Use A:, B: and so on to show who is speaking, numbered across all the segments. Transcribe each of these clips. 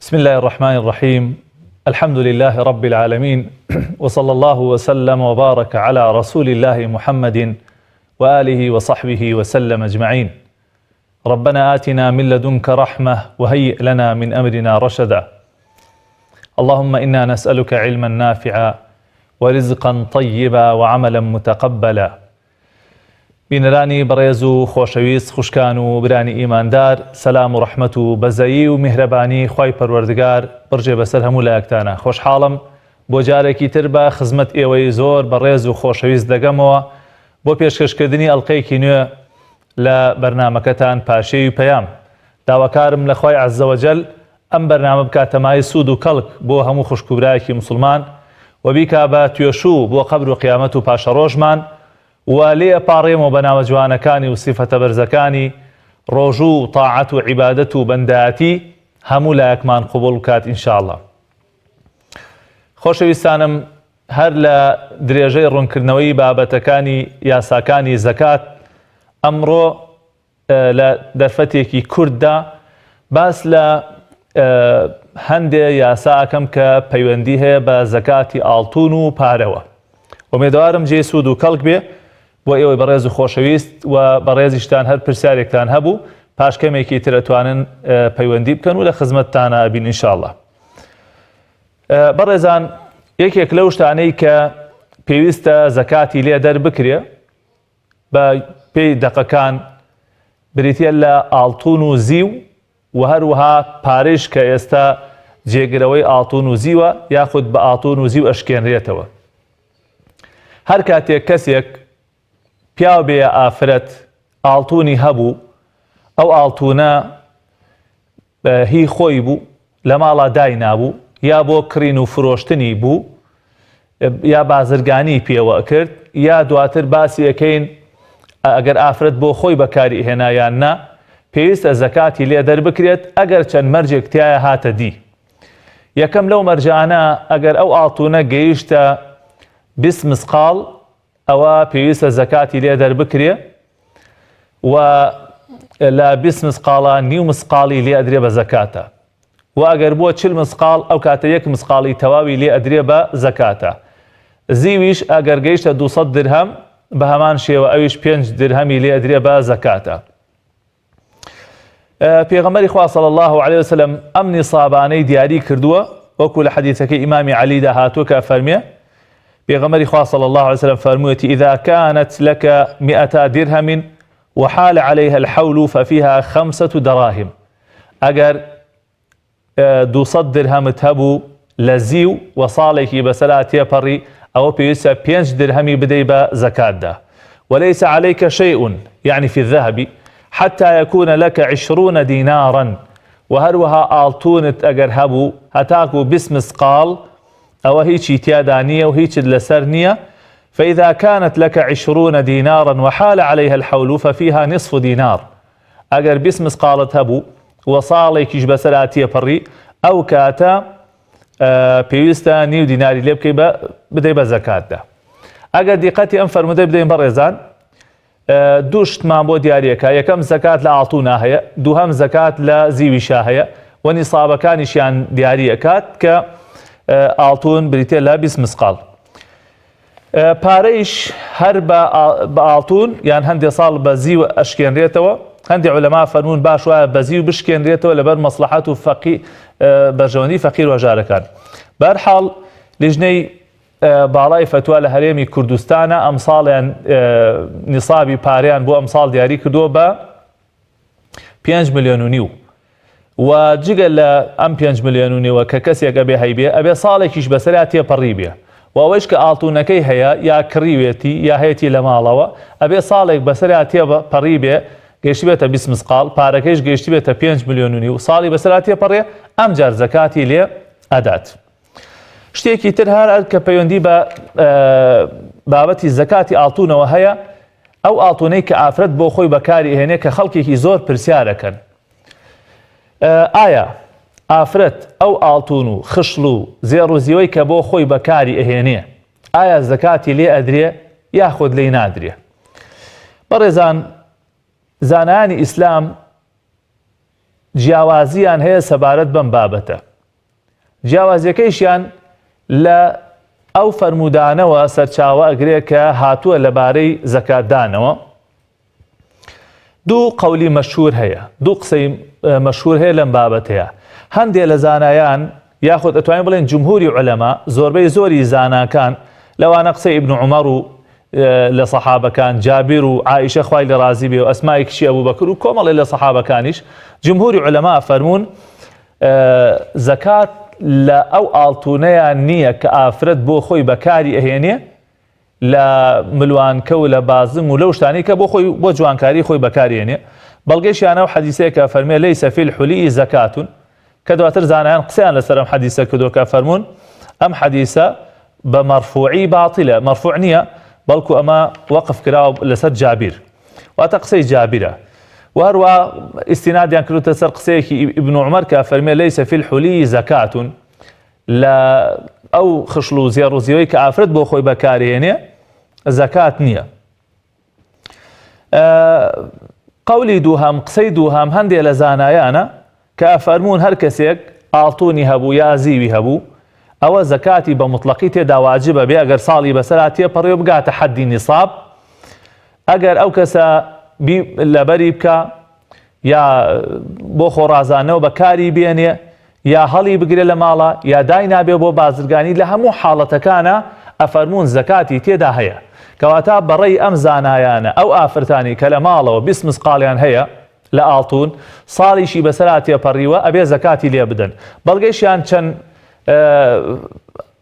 A: بسم الله الرحمن الرحيم. الحمد لله رب العالمين، وصلى الله وسلم وبارك على رسول الله محمد وآله وصحبه وسلم أجمعين. ربنا آتنا من لدنك رحمة وهيئ لنا من أمرنا رشدا. اللهم إنا نسألك علما نافعا ورزقا طيبا وعملا متقبلا. بینەرانی بەڕێز و خۆشەویست، خوشکان و برانی ئیماندار، سەلام و ڕەحمەت و بەزەیی و میهرەبانی خوای پەروەردگار بڕژێ بەسەر هەموو لایەکتانە. خۆشحاڵم بۆ جارێکی تر بە خزمەت ئێوەی زۆر بەڕێز و خۆشەویست دەگەمەوە بۆ پێشکەشکردنی ئەڵقەیەکی نوێ لە بەرنامەکەتان پاشەی و پەیام. داواکارم لە خوای عەزەوەجەل ئەم بەرنامە بکاتەمای سوود و کەڵک بۆ هەموو خوشکوبرایەکی موسڵمان و بیکا بە توێشوو بۆ قەبر و قیامەت و پاشە ڕۆژمان و لێ ئەپاڕێمەوە بە ناوە جوانەکانی و سیفەتە بەرزەکانی ڕۆژوو و تاعەت و عیبادەت و بەندایەتی هەموو لایەکمان قبوڵ بکات ئینشاءالله. خۆشەویستانم، هەر لە درێژەی ڕوونکردنەوەی بابەتەکانی یاساکانی زەکات ئەمڕۆ لە دەرفەتێکی کورددا باس لە هەندێک یاسا ئەکەم کە پەیوەندی هەیە بە زەکاتی ئاڵتون و پارەوە. ومێدەوارم جێ سوود و کەڵک بێ بۆ ئێوەی بەڕێز و خۆشەویست و بەڕێزیشتان هەر پرسیارێکتان هەبوو پاش کەمێکی تر ئەتوانن پەیوەندی بکەن و لە خزمەتتانە بین ئینشاءالله. بەڕێزان، یەکێک لەو شتانەی کە پێویستە زەکاتی لێ دەربکرێ بە پێی دەقەکان بریتە لە ئاڵتون و زیو و هەروەها پارەیش کە ئێستا جێگرەوەی ئاڵتون و زیوە یاخود بە ئاڵتون و زیو ئەشکێنرێتەوە. هەر کاتێک کەسێک پیاو بێ ئافرەت ئاڵتونی هەبوو، ئەو ئاڵتونە هی خۆی بوو، لە ماڵا دای نابوو، یا بۆ کڕین و فرۆشتنی بوو، یا بازرگانی پێوە کرد، یا دواتر باسی ئەکەین ئەگەر ئافرەت بۆ خۆی بەکاری هێنایان نا، پێویستە زەکاتی لێ دەربکرێت ئەگەر چەند مەرجێک تایە هاتە دی. یەکەم لەو مەرجانە ئەگەر ئەو ئاڵتونە گەیشتە 20 مسقال ئەوە پێویستە زەکاتی لێ دەربکرێ و لە 20 مسقاڵە نیو مسقاڵی لێ ئەدرێ بە زەکاتە، و ئەگەر بووە 40 مسقال ئەو کاتە 1 مسقاڵی تەواوی لێ ئەدرێ بە زەکاتە. زیویش ئەگەر گەیشتە 200 درهم بە هەمان شێوە ئەویش 5 درهەمی لێ ئەدرێ بە زەکاتە. پێغەمبەری خوا صلی الله علیه وسلم ئەم نیسابانەی دیاری کردووە وەکو لە حەدیثەکەی ئیمامی عەلیدا هاتووە کە فەرمێ بيغمري خواه صلى الله عليه وسلم فرموتي إذا كانت لك 200 درهم وحال عليها الحول ففيها 5 دراهم. أجر 200 درهم تهبو لزيو وصالك بسلاتي بري أو بيسا 5 درهمي بديبا زكاة ده. وليس عليك شيء يعني في الذهب حتى يكون لك 20 دينارا وهروها آلتونت أجر هبو هتاكو باسم مسقال أو هيك تيادانية وهيك لسرنية. فإذا كانت لك 20 دينارا وحال عليها الحول ففيها نصف دينار. أجر باسم مسقالة هبو وصالك بسلاتي بري أو كاتا بيوستا نيو ديناري لبكي بدي بزكاة ده. أجر دقتي أنفر مدي بدي برزان دوشت ما بو دياريكا يكم زكاة لأعطونا هي دوهم زكاة لزيوشا هي ونصاب كانشيان دياريكات ك ئاڵتون بریتێ لە 20 مسقال. پارەیش هەر بە ئاڵتون یان هەندێک ساڵ بە زیو ئەشکێنرێتەوە. هەندێک عولەما فەرموون باش وایە بە زیو بشکێنرێتەوە لەبەر مەسلحەت و بەرژەوەندی فەقیر و هەژارەکان. بەرحاڵ لیژنەی باڵای فتووە لە هەرێمی کوردستانە ئەم ساڵیان نیسابی پارەیان بۆ ئەم ساڵ دیاری کردووە بە 5.5 ملیۆن. و جگە لە ئەم 5 ملیۆن کە کەسێک ئەبێ هەیبێ ئەبێ ساڵێکیش بەسەرا تێپەڕی بێ و ئەوەش کە ئاڵتونەکەی هەیە یا کڕیوێتی یا هەیەی لە ماڵەوە ئەبێ ساڵێک بەسەرا تێپەڕی بێ گەشتی بێتە 20 مسقال پارەکەیش گەشتی بێتە 5 ملیۆن و ساڵی بەسەرا تێپەڕێ ئەم جار زەکاتی لێ ئەدات. شتێکی تر هەر کە پەیوەندی بە بابەتی زەکاتی ئاڵتونەوە هەیە ئەو ئاڵتونەی کە ئافرەت بۆ خۆی بەکاری هێنێ کە خەڵکێکی زۆر پرسیارەکەن. ئایا ئافرەت ئەو ئاڵتون و خشڵ و زێڕوزیەوەی کە بۆ خۆی بەکاری ئەهێنێ ئایا زەکاتی لێ ئەدرێ یاخود لێی نادرێ؟ بەڕێزان، زانایانی ئیسلام جیاوازیان هەیە سەبارەت بەم بابەتە. جیاوازیەکەیشیان لە ئەو فەرمودانەوە سەرچاوە ئەگرێ کە هاتووە لەبارەی زەکاتدانەوە. دوو قەولی مەشهور هەیە، دوو قسەی مەشهور هەیە لەم بابەتەیە. هەندێک لە زانایان یاخود ئەتوانین بڵێن جمهوری عولەما، زۆربەی زۆری زاناکان لەوانە قسەی ئیبن عومەر و لە سەحابەکان، جابیر و عائیشە خوای لە ڕازی بێ و ئەسمای کشی ئەبوبەکر و کۆمەڵێ لە سەحابەکانیش جمهوری عولەما فەرموون زەکات لە ئەو ئاڵتونەیان نییە کە ئافرەت بۆ خۆی بەکاری ئەهێنێ لە ملوانکە و لە بازم و لەو شتانی کە بۆ خۆی بۆ جوانکاری خۆی بەکارێنێ. بەڵگەیشیانە و حەدیثەیە کە فەرمێ لەیسە فی الحولی زەکاتون، کە دواتر زانایان قسەیان لەسەر ئەم حەدیثە کردووە کە فەرموون ئەم حەدیثە بە مەرفوعی باتیلە، مەرفوع نییە بەڵکو ئەمە وەقف کراوە لەسەر جابیر، واتە قسەی جابیرە. و هەروە ئیستینادیان کردوتە سەر قسەیەکی ئیبن عومەر کە فەرمێ لەیسە فی الحولی زەکاتون، لە ئەو خشل و زێڕوزیەوەی کە ئافرەت بۆ خۆی بەکارهێنێ زەکات نییە. قەولی دووهەم، قسەی دووهەم هەندێک لە زانایانە کە ئەفەرموون هەر کەسێک ئاڵتوونی هەبوو یا زیوی هەبوو ئەوە زەکاتی بە مطلقی تێدا واجبە بێ ئەگەر ساڵی بەسەرا تێپەڕێ و بگاتە حەدی نیساب. ئەگەر ئەو کەسە لەبەری بکە یا بۆ خۆڕازانەوە بەکاری بێنێ یا هەڵی بگرێ لە ماڵە یا دای نابێ بۆ بازرگانی، لە هەموو حاڵەتەکانە ئەفەرموون زەکاتی تێدا هەیە. کەواتە بەڕێی ئەم زانایانە ئەو ئافرەتانی کە لە ماڵەوە 20 مسقاڵیان هەیە لە ئاڵتون ساڵیشی بەسەرا تێپەڕیوە ئەبێ زەکاتی لێ بدەن. بەڵگەیشیان چەند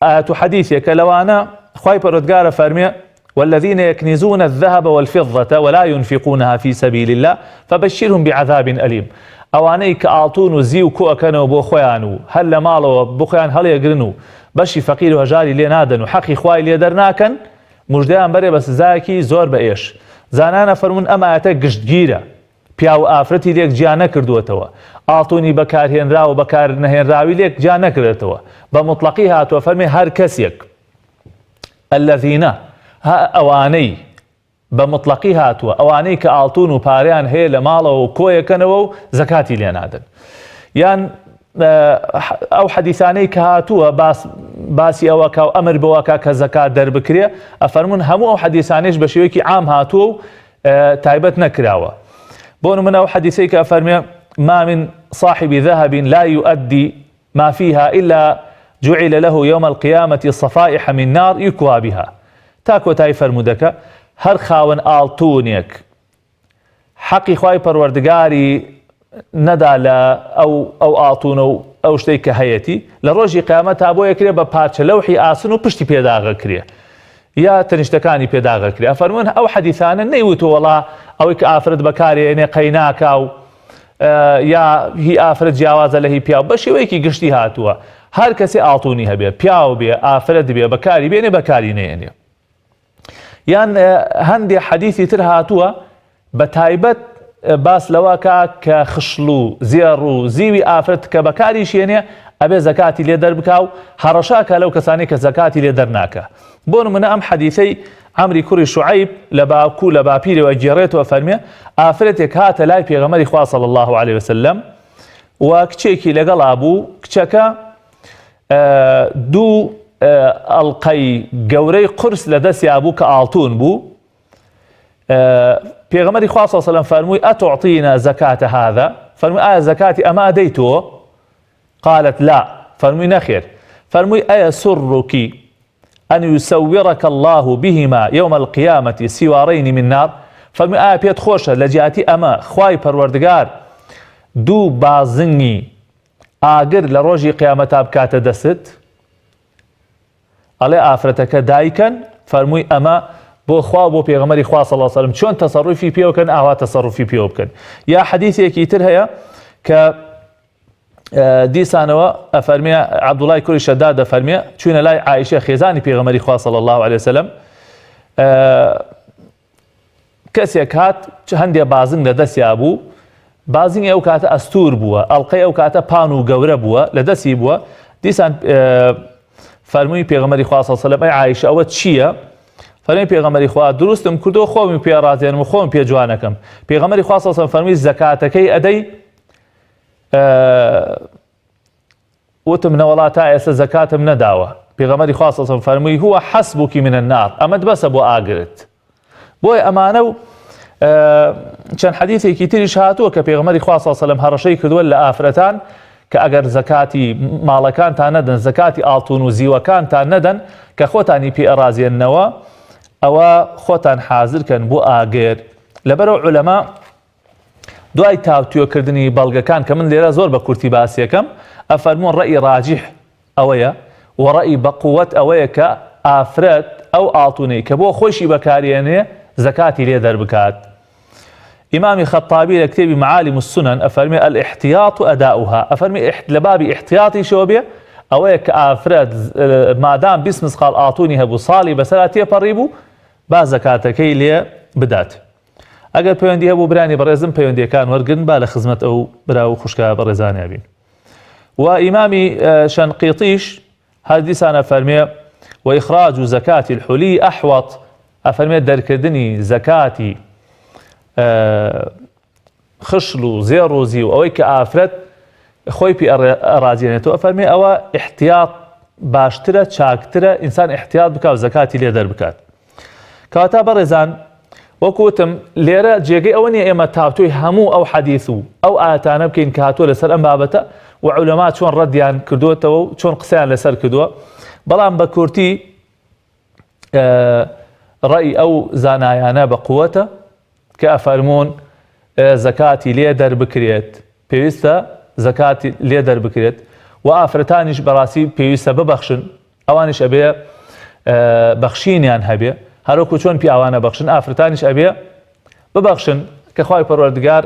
A: ئاەت و حەدیثێکە لەوانە خوای پەروەردگارە فەرمێ والذين يكنزون الذهب والفضة ولا ينفقونها في سبيل الله فبشرهم بعذاب أليم. ئەوانەی کە ئاڵتون و زی و کۆەکەنەوە بۆ خۆیان و هەر لە ماڵەوە بۆ خۆیان هەڵێگرن و بەشی فەقیر و هەژاری لێ نادەن و حەقی خوای لێ دەرناکەن، موژدەیان بەرێ بە سزایەکی زۆر بە ئێش. زانانە فەرموون ئەم ئاەتە گشتگیرە، پیا و ئافرەتی لێک جیا نەکردووەتەوە، ئاڵتونی بەکارهێنرا و بەکار نەهێنراوی لێک جیا نەکردێتەوە، بە مطلقی هاتووە فەرمێ هەر کەسێک الذینە ئەوانەی بە مطلقی هاتووە ئەوانەی کە ئاڵتون و پاریان هەیە لە ماڵەوە و کۆیەکەنەوە و زەکاتی لێ نادەن. یان ئەو حەدیثانەی کە هاتووە باسی ئەوەکە و ئەمر بەوەکە کە زەکات دەربکرێ ئەفەرموون هەموو ئەو حەدیثانەیش بە شێوەیەکی عام هاتووە و تایبەت نەکراوە. بۆ نمونە ئەو حەدیثەی کە ئەفەرمێ ما من صاحب ذهب لا يؤدي ما فيها إلا جعل له يوم القيامة صفائح من نار يكوى بها. تاکۆ تای فەرمودەکە هەر خاوەن ئاڵتوونێک حەقی خوای پەروەردگاری نەدا لە ئەو ئاڵتونە و ئەو شتەی کە هەیەی لە ڕۆژی قیامەت تا بۆ یەکرێ بە پارچە لەوحی ئاسن و پشتی پێداغە کرێ یا تەنیشتەکانی پێداغە کرێ. ئەفەرموون ئەو حەدیثانە نەیوتۆ وەڵا ئەوەی کە ئافرەت بەکارێنێ قەیناکا و یا هی ئافرەت جیاوازە لە هی پیا بە شێوەیەکی گشتی هاتووە. هەر کەسێ ئاڵتونی هەبێ، پیاو بێ، ئافرەت بێ، بەکاری بێنێ بەکاری نێنێ. یان هەندێک حەدیثی تر هاتووە بە تایبەت باس لەوەکە کە خشل و زێڕ و زیوی ئافرەت کە بەکاری شێنێ ئەبێ زەکاتی لێ دەربکا و هەڕەشاکە لەو کەسانی کە زەکاتی لێ دەرناکە. بۆ نمونە ئەم حەدیثەی عەمری کوڕی شوعەیب لە باکوو لە باپیرەوە گێڕێتەوە فەرمێ ئافرەتێک هاتە لای پێغەمبەری خوا صلی الله علیه وسلم و کچێکی لەگەڵا بوو. کچەکە دوو ئەڵقەی گەورەی قورس لە دەستیا بوو کە ئاڵتون بوو. پێغەمبەری خوا صلی الله علیه وسلم فەرمووی ئەتوعطینا زەکاتە هذا، فەرمووی ئایا زەکاتی ئەمە ئەدەیتەوە؟ قالت لا، فەرمووی نەخێر. فەرمووی ئەیە سڕکی أن يسورك الله بهما يوم القيامة سوارين من نار؟ فەرمووی ئایا پێت خۆشە لە جیاتی ئەمە خوای پەروەردگار دوو بازنگی ئاگر لە ڕۆژی قیامەتا بکاتە دەست؟ ئەڵێ ئافرەتەکە دایکەن. فەرمووی ئەمە بۆ خوا بۆ پێغەمبەری خوا صلی الله علیه وسلم چۆن تەسەڕوفی پێ بکەن ئاوا تەسەڕوفی پێ بکەن. یا حەدیثێکی تر هەیە کە دیسانەوە ئەفەرمێ عەبدوڵای کوڕی شەداد دەفەرمێ چوونە لای عایشە خێزانی پێغەمبەری خوا صلی الله علیه وسلم، کەسێک هات هەندێک بازنگ لە دەستیا بوو، بازنگی ئەو کاتە ئەستور بووە، ئەڵقەی ئەو کاتە پان و گەورە بووە لە دەستی بووە. دیسان فەرمووی پێغەمبەری خوا صلی الله علیه وسلم ئەی عایشە ئەوە چییە؟ فەرمووی پێغەمبەری خوا دروستم کردەوە خۆمی پێ ڕازێنم و خۆم پێ جوانەکەم. پێغەمبەری خوا صلی الله علیه وسلم فەرمووی زەکاتەکەی ئەدەی؟ وتم نولاتا ئێستا زەکاتم نەداوە پێغەمبەری خوا صلی الله علیه و سلم فەرمووی هو حەسبوکی من النار ئەمەت بەسە بۆ ئاگرت بۆی ئەمانە و چەند حەدیثێکی تریش هاتووە کە پێغەمبەری خوا صلی الله علیه و سلم هەڕەشەی کردووە لە ئافرەتان کە ئەگەر زەکاتی ماڵەکانتان نەدەن زەکاتی ئاڵتون و زیوەکانتان نەدەن کە خۆتانی پێ ئەڕازێننەوە ئەوە خۆتان حازرکەن بۆ ئاگر لەبەرەوە عولەما دوای تاوتوێکردنی بەڵگەکان کە من لێرە زۆر بە کورتی باسیەکەم ئەفەرموون ڕەئی ڕاجح ئەوەیە و ڕەئی بەقووەت ئەوەیە کە ئافرەت ئەو ئاڵتونەی کە بۆ خۆشی بەکارێنێ زەکاتی لێ دەربکات. ئیمامی خەتابی لە کتێبی معالم السنن ئەفەرمێ الاحتیاط ئەداؤها ئەفەرمێ لە بابی احتیاطیشەوە بێ ئەوەیە کە ئافرەت مادام 20 مسقال ئاڵتونی هەبوو ساڵی بەسەرا تێپەڕی بوو با زەکاتەکەی لێ بدات. ئەگەر پەیوەندی هەبوو برانی بەڕێزم پەیوەندیەکان وەرگن با لە خزمەت ئەو برا و خوشکە بەڕێزانیا بین. و ئیمامی شەنقیطیش هەر دیسانە فەرمێ وإخراج زكاة الحلي أحوط أفرمي دەرکردنی زەکاتی خشل و زێڕۆزی و ئەوەی کە ئافرەت خۆی پێ ئەڕازێنێتەوە ئەفەرمێ ئەوە احتیاط باشترە چاکترە ئینسان احتیاط بکات و زەکاتی لێ دەربکات. کەواتە بەڕێزان وەکوتم لێرە جێگەی ئەوە نیە ئێمە تاوتۆی هەموو ئەو حەدیث و ئەو ئاەتانە بکەین کە هاتووە لەسەر ئەم بابەتە و عولەما چۆن ڕەدیان کردوێتەوە و چۆن قسەیان لەسەر کردووە بەڵام بە کورتی ڕەئی ئەو زانایانە بە قووەتە کە ئەفەرموون زەکاتی لێ دەربکرێت پێویستە زەکاتی لێ دەربکرێت و ئافرەتانیش بەڕاستی پێویستە ببەخشن ئەوانش ئەبێ بەخشینیان هەبێ هەروەکو چۆن پیاوانە بەخشن ئافرەتانیش ئەبێ ببەخشن کە خوای پەروەردگار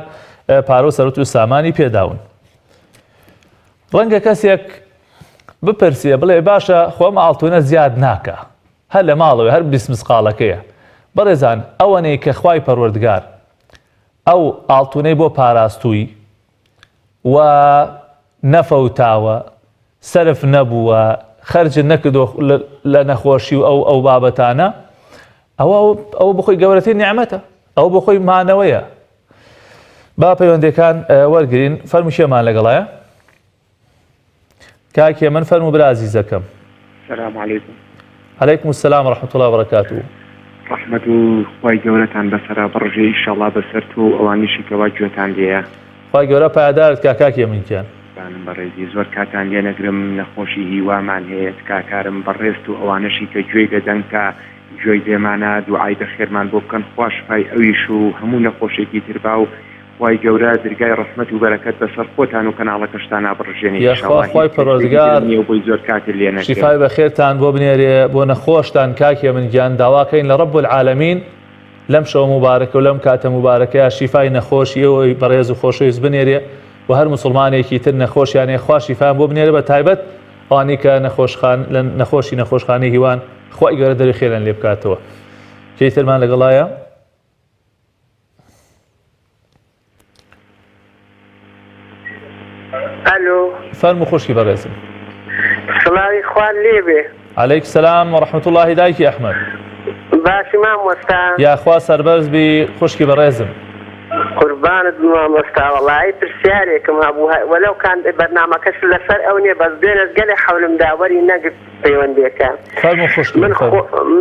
A: پارە و سەرەت و سامانی پێداون. ڕەنگە کەسێک بپرسیە بڵێ باشە خۆم ئاڵتونە زیاد ناکە هەر لە ماڵەوەی هەر 20 مسقالەکەیە بەڕێزان ئەوەنەی کە خوای پەروەردگار ئەو ئاڵتونەی بۆ پاراستووی و نەفەوتاوە سەرف نەبووە خەرج نەکردو لە نەخۆشی و ئەو بابەتانە ئەوە بخۆی گەورەترین نیعمەتە ئەو بۆ خۆی مانەوەیە. با پەیوەندەکان وەرگرین فەرموو شێمان لەگەڵایە کاکێ من فەرموو برا عەزیزەکەم.
B: السلام عليكم.
A: عليكم السلام ورحمة الله وبركاته.
B: رحمة خوای گەورەتان بەسەرا بڕژێ ئینشەڵڵا بەسەرت و ئەوانیشی کەوا گوێتان لێیە.
A: خوای گەورە پایدارت کاکێ منکیان.
B: بانم بەڕێزی زۆر کاتان لێ نەگرم نەخۆشی هیوامان هەیە کاکارم بەڕێست و ئەوانەشی کە گوێی دەدەن کە گوێی دێمانە دوعای بەخێرمان بۆ بکەن خوا شفای ئەویش و هەموو نەخۆشێکی تربا و خوای گەورە دەرگای ڕەحمەت و بەرەکەت بەسەر خۆتان و کەناڵەکەشتان نابڕژێنی
A: ئینشەڵڵا. خوای پەروەردگار
B: بۆی زۆر کاتر لێ نەگرێ
A: شیفای بەخێرتان بۆ بنێرێ بۆ نەخۆشتان کاکێ من گیان داواکەین لە ڕەب العالەمین لەم شەو مبارەکە و لەم کاتە مبارەکەیە شیفای نەخۆشی ئەوەی بەڕێز و خۆشەویست بنێرێ و هەر مسلمانێکی تر نەخۆشیانێ خوا شیفایان بۆ بنێرێ بە تایبەت ئەوانەی کە نەخۆشخانەی هیوان خوای گەورە دەری خێران لێ بکاتەوە. کەی ترمان لەگەڵایە؟
C: الو
A: فەرموو خوشکی بەڕێزم.
C: سڵاوی خوان لێبێ.
A: عليك السلام ورحمة الله دایکی ئەحمەد.
C: باشی مامۆستا.
A: یاخوا سەربەرز بی خوشکی بەڕێزم.
C: قوربانت مامۆستا وەڵی پرسیارێکم هەبوو وەلەو کان بەرنامەکەش لەسەر ئەو نیە بەس بێنت گەلێ حەولم داوەری نەگرت پەیوەندیەکە.
A: فەرموو خوشکی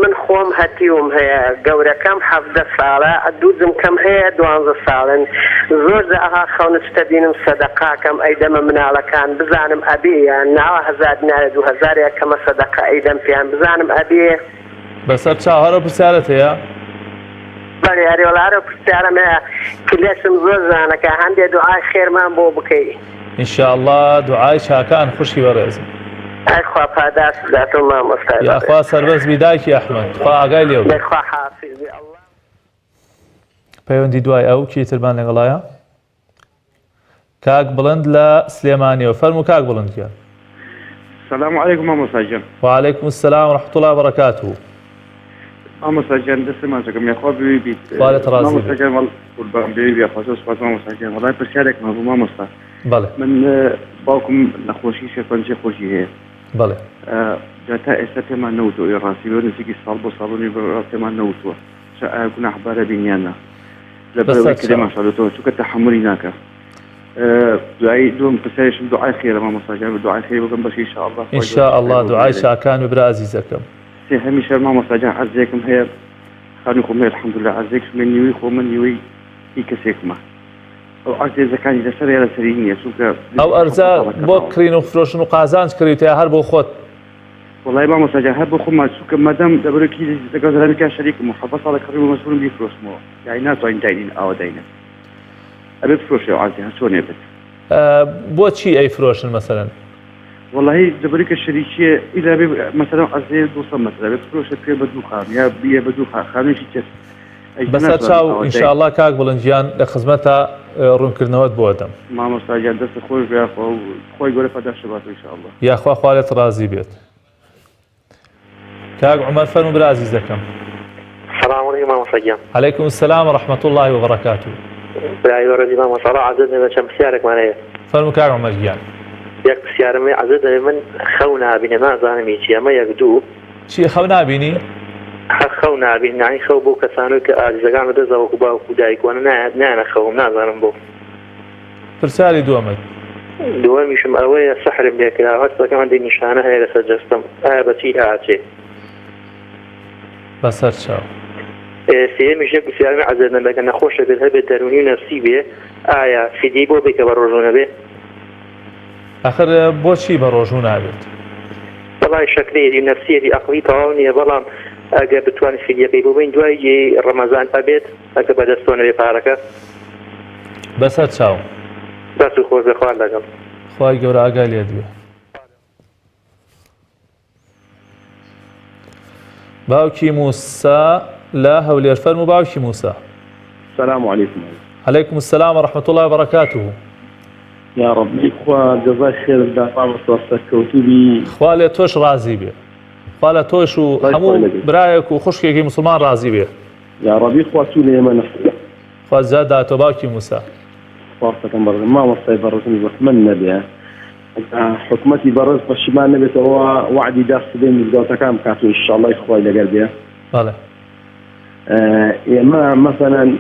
C: من خۆم هەتیوم هەیە گەورەکەم 17 ساڵە دووزم کەم هەیە 12 ساڵن زۆر ئەها خەونت شتە بینم سەدەقاکەم ئەیدەمە مناڵەکان بزانم ئەبێ یان ناوە 1000 دینارە 2000 کەمە سەدەقا ئەیدەم پێیان بزانم ئەبێ
A: بەسەر چاوەڕە پرسیارەت هەیە؟
C: بەڵێ هەریوەڵارە پرسیارم هەیە کلێشم زۆر زانەکە هەندێ دوعای خێرمان بۆ بکەی
A: ئینشاءڵڵا دوعای چاکان خوشکی بەڕێزم.
C: ئای خوا پاداش بداتەوە مامۆستا.
A: یاخوا سەربەرز بی دایکی ئەحمەد خوا ئاگای لێ بێ.
C: خوا حافیظی ئەڵڵا.
A: پەیوەندی دوای ئەو کێ ترمان لەگەڵایە؟ کاک بڵند لە سلێمانیەوە فەرموو کاک بڵندیان.
B: السلام عليكم مامۆستا گیان.
A: وعليكم السلام ورحمة الله وبركاته.
B: مامۆستا گیان دەستمان چەکەم یاخوا بوی بیت.
A: خوارێت ڕازی
B: مامۆستا گیان قوربان بێ بیاخوا سوپاس مامۆستا گیان وەڵای پرسیارێکم هەبوو مامۆستا.
A: بەڵێ.
B: من باوکم نەخۆشی شێرپەنجەی خۆشی هەیە.
A: بەڵێ.
B: تا ئێستا پێمان نەوتەوە ڕاستی وە نزیکی ساڵ بۆ ساڵی پێمان نەوتووە گوناحبارە بینیانە لەبەرەوەی کە لێمان شاردەوە چونکە تەحملی ناکە.
D: دعای دوم پرسیارشم دعای خێرە مامۆستاجان بە دعای خێر بکەم بەشی ئینشاءالله
A: إن شاء الله دعای شاکان و برا عزیزەکەم.
D: سێ هەمیشە مامۆستاجان عەرزێکم هەیە خانووی خۆم هەیە الحەمدولله عەرزێکم من نیوەی خۆمە نیوەی هیچ کەسێکمە ئەو عەرزێزەکانی لەسەر یا لەسەری نییە چونکە
A: ئەو ئەرزە بۆ کڕین و فرۆشن و قازانج کردیتە هەر بۆ خۆت.
D: وڵای مامۆستاجان هەر بۆ خۆمان چونکە مەدەم دەبەرەکی لەگەڵ زەرانێکیان شەریکم و حەبە ساڵە کڕی و مەسئولم بیفرۆشمەوە یعنی ناتوانین داینین ئاوا داینە ئەبێ بفرۆشێ ئەو عەرزێ هەر چۆنێ بێت.
A: بۆچی ئەیفرۆشن مەسەلەن؟
D: والله دەبەرەکە شەریکیە ئیلا بێ مەسەلەن عەرزێ 200 مەترە بێت بفرۆشە پێ بە دوو خان یا بیە بە دوو خانوویەکی کەس
A: بەسەر چاو ئینشاءالله کاک بڵنجیان لە خزمەتە ڕوونکردنەوەت بۆ دەم.
D: مامۆستاجان دەستە خۆش بێ خۆی گەورە پەداشە بات ئینشاءالله.
A: یاخوا خوالێت ڕازی بێت. کاک عومەر فەرموو برا عزیزەکەم.
E: السلام عليكم مامۆستاجان.
A: عليكم السلام ورحمة الله وبركاته.
E: برای وەرەدی مامۆستا عەزت دەبێت چەند پرسیارێکمان هەیە.
A: فەرموو کاک عومەر گیان.
E: یەک پرسیارم هەیە عەزت دەبێت من خەو نابینێ نازانم هیچی ئەمە یەک دوو.
A: چی خەو نابینی؟
E: خەو نابین نانی خەو بۆ کەسانەوەی کە ئازیزەکان بەدەست وەکو باوکو دایکوانە نایەنە خەوم نازانم بۆ.
A: پرسیاری دووەمت.
E: دووەمیشم ئەوەیە سەحرم لێکراوە هەستەکەمان دەی نیشانە هەیە لەسەر جەستەم ئایا بەچی هاچێ؟
A: بەسەر چاو.
E: سێمیش یەک پرسیارمی عەزت دەبێت نەخۆشە بێت هەبێت دەرونی و نەفسی بێ ئایا فیدیەی بۆ بێت کە بە ڕۆژوو نەبێ؟
A: ئەخر بۆچی بە ڕۆژوو نابێت؟
E: بەڵای شەکرێتی نەفسیەتی عەقڵی تەواو نییە بەڵام ئەگەر بتوانێت فیدیەکەی بۆ بین دوای ڕەمەزان ئەبێت ئەگە بەدەستۆ نەبێ پارەکە.
A: بەسەر چاو.
E: دەست و خۆش بێ خوار لەگەڵ.
A: خوای گەورە ئاگای لێت بێ. باوکی موسا لە هەولێر فەرموو باوکی موسا.
D: السلام عليكم.
A: عليكم السلام ورحمة الله وبركاته.
D: يا رب إخوة جزاك خير الدعوة والسكوتي
A: خوا لێ تۆش ڕازی بێ. خوا لە تۆش و هەموو برایەک و خوشکێکی مسلمان ڕازی بێ.
D: يا رب إخوة سولي ما نفسي.
A: خوا زیاد داتۆ باوکی موسا.
D: فرصة برز ما وصي برزني بتمنى بها. حكمتي برز بالشمال نبت هو وعدي داس بين الجوات كام كاتو إن شاء الله إخوة إلى قلبها.
A: بله.
D: ما مثلا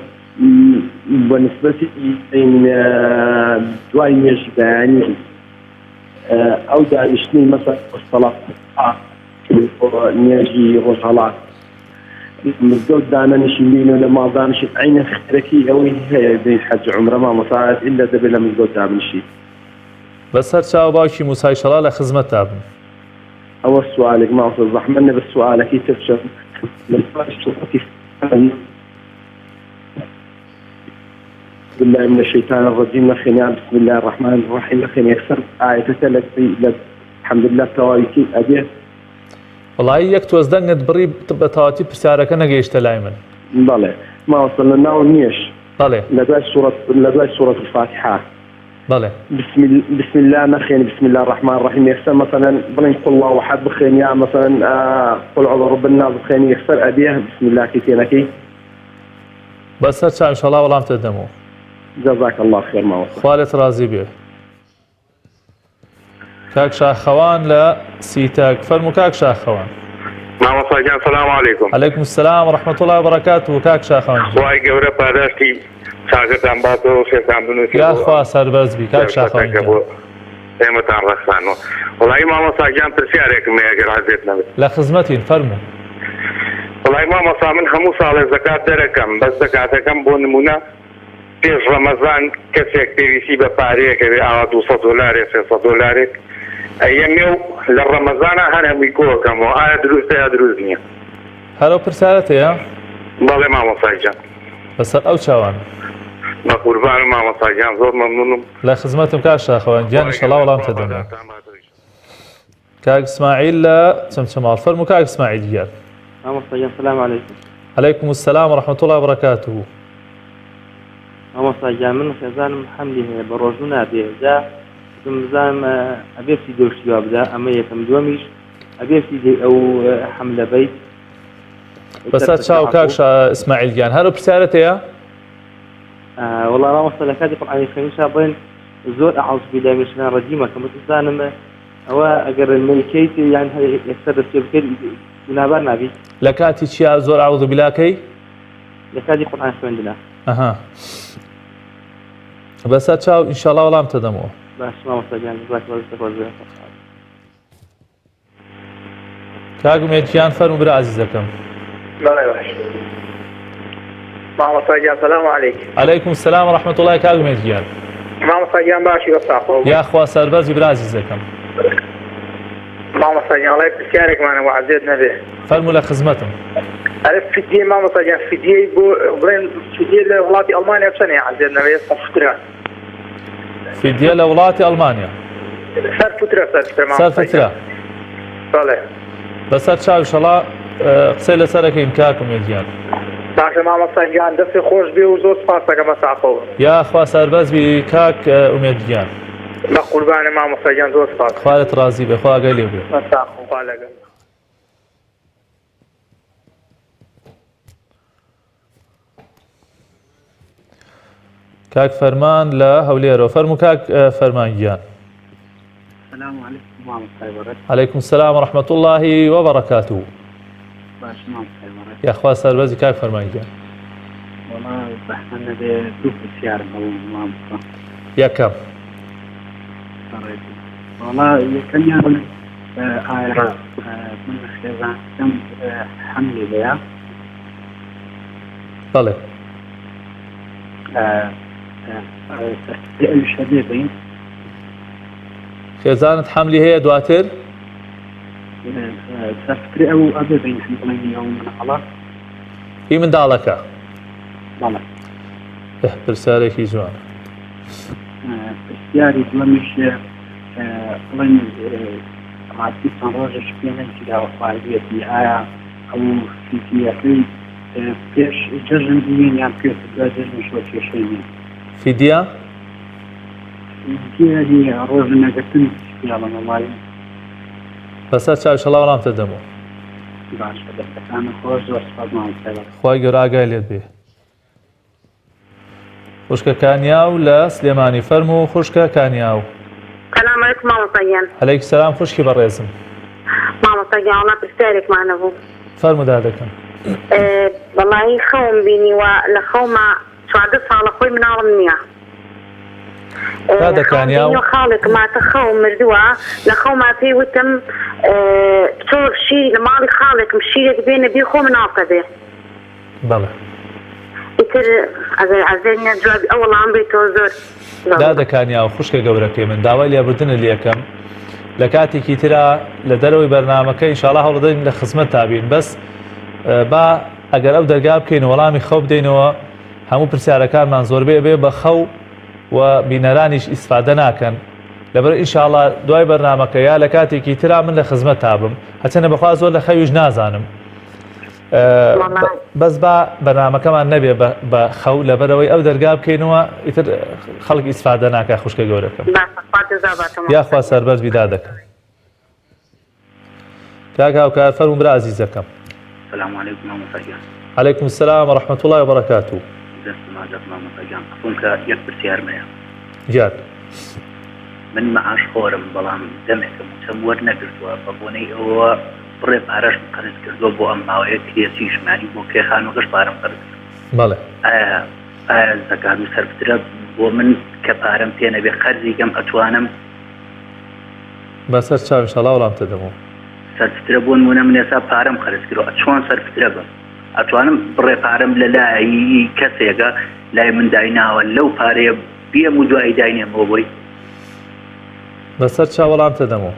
D: بالنسبة لي دواي يشبعني أو داعشني مثلا الصلاة نيجي رجالات مزود دانا نشيلين ولا ما دانش عين خيركي أو هي بين حج عمره ما مصارت إلا دبل مزود دام نشي.
A: بس هر شاو باوشي موسى شلال خدمة تابن.
D: أول سؤالك ما أوضح مني بس سؤالك يتفشل. بسم الله من الشيطان الرجيم لخنيان بسم الله الرحمن الرحيم لخني يكسر آية تلك الحمد لله توائيكي أبيه
A: والله يك توزدنت بري بتواتي بسعرك أنا جيش تلايمن
D: بله ما وصلنا ونيش
A: بله
D: لدواء سورة الفاتحة
A: بله
D: بسم الله نخين بسم الله الرحمن الرحيم يكسر مثلا بلين قل الله وحد بخين يا مثلا قل عضو رب الناس بخين يكسر أبيه بسم الله كيتينكي
A: بس إن شاء الله والله متقدموا
D: جزاك الله خير ما وصل
A: خالد رازي بيه كاك شاخوان لا سيتاك فرمو كاك شاخوان
E: ما وصل جان السلام عليكم.
A: عليكم السلام ورحمة الله وبركاته كاك شاخوان
E: واي جورا پاداشتی شاگردان باتو شیطان بنوسی
A: يا أخوة سرباز بي كاك شاخوان
E: ایمتان رخصانو والله ما وصل جان پرسیارێک مێگر عزیزنا
A: لا خزمتين فرمو
E: والله ما وصل من همو ساڵ زکات دەرەکەم بەس زکاتەکەم بۆ نمونە پێش ڕەمەزان کەسێک پێویستی بە پارەیەکەوێ ئاوا $200 $300 ئەیەمێ و لە ڕەمەزانە هەر هەمووی کۆکەمەوە ئایا دروستە یا دروست نییە؟
A: هەرو پرسیارەتە یا؟
E: بەڵێ مامۆستای جان
A: بەسەر ئەو چاوان
E: بە قوربانم مامۆستای جان زۆر مەمنونم
A: لە خزمەتم کاک شاخەوان گیان ئینشەڵڵا وەڵام تەدەمێ کاک اسماعیل لە چەمچەماڵ فەرموو کاک اسماعیل گیان
F: مامۆستای جان سلام عەلەیکم.
A: عليكم السلام ورحمة الله وبركاته.
F: مامۆستای جان من خێزانم حەملی هەیە بە ڕۆژوو نابێ جا بزانم ئەبێ فیدیۆشی وا بدا ئەمە یەکەم دووەمیش ئەبێ فیدیۆ ئەو حەملە بیت
A: بەسەر چاو کاک اسماعیل گیان هەرو پرسیارەتە یا؟
F: وەڵا مامۆستا لە کاتی قورئانی خوێنیشا بڵێن زۆر ئەعوذ بالله من الشیطان الرجیم کە متزانم ئەوە ئەگەر مەیکەیت یان یەکسەر دەستێ بکەیت گونابار نابیت
A: لە کاتی چیا زۆر ئەعوذ باللهکەی؟
F: لە کاتی قورئان خوێندنە.
A: ئەها بەسەر چاو ئینشاءڵڵا وەڵام تەدەمەوە.
F: باش مامۆستاگیان جزاک الله خێر.
A: کاک ئومێدگیان فەرموو برا عەزیزەکەم.
G: مامۆستاگیان سەلام عەلەیکم.
A: عەلەیکم سەلام و ڕەحمەتوڵڵاهی کاک ئومێدگیان.
G: مامۆستاگیان باشی بەساخۆ.
A: یاخوا سەربەرزی برا عەزیزەکەم.
G: مامۆستاگیان وەڵای پرسیارێکمانە وەعزێت نەبێ.
A: فەرموو لە خزمەتم.
G: ئەرە فیدیەی مامۆستاگیان فیدیەی بۆ بڵێن فیدیە لە وڵاتی ئەڵمانیا چەندێ عەزێت نەبێ سەرفترە.
A: فیدیە لە وڵاتی ئەڵمانیا.
G: سەرفترە
A: سەرفترە.
G: بەڵێ.
A: بەسەر چاو ئینشاءڵڵا قسەی لەسەرەکەین کاک ئومێدگیان.
G: باشە مامۆستاگیان دەستی خۆش بێ و زۆر سپاس دەکەم بەساخۆ.
A: یاخوا سەربەز بی کاک ئومێدگیان.
G: لە قوربانە مامۆستاگیان زۆر سپاس.
A: خوارت ڕازی بێ، خوا ئاگای لێ بێ.
G: بەساخۆ خوا لەگەڵ.
A: کاک فەرمان لە هەولێرەوە. فەرموو کاک فەرمانگیان.
H: السلام عليكم مامۆستای بەڕێز.
A: عەلەیکم سەلام و ڕەحمەتوڵڵاهی وبەڕەکاتوه.
H: باش مامۆستای بەڕێز.
A: یاخوا سەربەزی کاک فەرمانگیان.
H: وەڵا بەحمە نەبێ دوو پرسیارم هەبوو مامۆستا.
A: یەکەم.
H: بەڕێز. وەڵا یەکەمیان ئایا من لە خێزانەکەم حەملی لێیە؟
A: بەڵێ.
H: ئەویشە بێبین.
A: خێزانت حەملی هەیە دواتر؟
H: سەرفتری ئەو ئەبێبین بڵێنی ئەو مناڵە.
A: هی منداڵەکە.
H: بەڵێ.
A: پرسیارێکی جوان.
H: پرسیاری دووەمیش بڵێن ڕاستیستان ڕۆژێک پێنەکی داوەخواردوێتی ئایا ئەو فیدیەکەی پێش جەژن بووین یان پێش جەژن شۆ کێشەی بین؟
A: فیدیا؟
H: فیدیەی ڕۆژنەگەتن پیاڵە مەڵایی.
A: بەسەر چاو ئینشاڵڵا وەڵام تەدەمەوە.
H: باشە دەستەکانە خۆش زۆر سپاس مامۆستای بەڕێز.
A: خوای گەورە ئاگای لێت بێ. خوشکە کانیاو لە سلێمانی. فەرموو خوشکە کانیاو.
I: سلام علیکم مامۆستاگیان.
A: عەلەیکم سەلام خوشکی بەڕێزم.
I: مامۆستاگیان وەڵا پرسیارێکمانە بوو.
A: فەرموو دادەکەم.
I: وەڵی خەوم بینیوە لە خەوما 14 ساڵە خۆی مناڵم نییە.
A: دادەکانیاو.
I: خاڵێک ماتە خەو مردووە لە خەوما پێی وتم چۆر شیر لە ماڵی خاڵێکم شیرێک بێنە بێ خۆ مناڵکە بێ.
A: بەڵێ.
I: ئیتر ئەزێنە جوابی ئەو وەڵام بێتەوە زۆر.
A: دادەکانیاو خوشکە گەورەکەی من داوای لێبوردنە لێکەم لە کاتێکی ترا لە دەرەوەی بەرنامەکە ئینشاڵڵا هەوڵدەین لە خزمەت تابین بەس با ئەگەر ئەو دەرگا بکەین و وەڵامی خەو بدەینەوە هەموو پرسیارەکانمان زۆربەی بێ بە خەو و بینەرانیش ئیسفادە ناکەن لەبەر ئینشاڵڵا دوای بەرنامەکە یا لە کاتێکی ترا من لە خزمەت تابم هەچەنە بەخوا زۆر لە خەویش نازانم بەس با بەرنامەکەمان نەبێ بە خەو لەبەرەوەی ئەو دەرگا بکەینەوە ئیتر خەڵک ئیسفادە ناکە خوشکە گەورەکەم یاخوا سەربەرز بیدا دەکەم کاک هاوکار فەرموو برا عەزیزەکەم.
H: السلام عليكم مامۆستاگیان.
A: عەلەیکم السلام وەڕەحمەتوڵڵاهی وبەڕەکاتوه.
H: دەستم ئاگات مامۆستاگیان. ئەفۆن کە یەک پرسیارمەیە.
A: جار.
H: من مەعاش خۆرم بەڵام دەمێکم چەم وەرنەگرتووە بە بۆنەی ئەوە بڕێ پارەش قەرز کردووە بۆ ئەم ماوەیە کێسی ژمانی بۆ کێخانوەکەش پارەم قەرز کرد.
A: بەڵێ.
H: ئایا زەکات و سەرفترە بۆ من کە پارەم پێ نەبێ قەرزی گەم ئەتوانم
A: بەسەر چاو ئینشاڵڵا وەڵام تەدەمەوە.
H: سەرفترە بۆ نمونە من ئێستا پارەم قەرز کردووە چۆن سەرفترە بم ئەتوانم بڕێ پارەم لە لای کەسێکە لای من دایناوە لەو پارەیە بێم و دوایی داینێمەوە بۆی
A: بەسەر چاو وەڵام تەدەمەوە.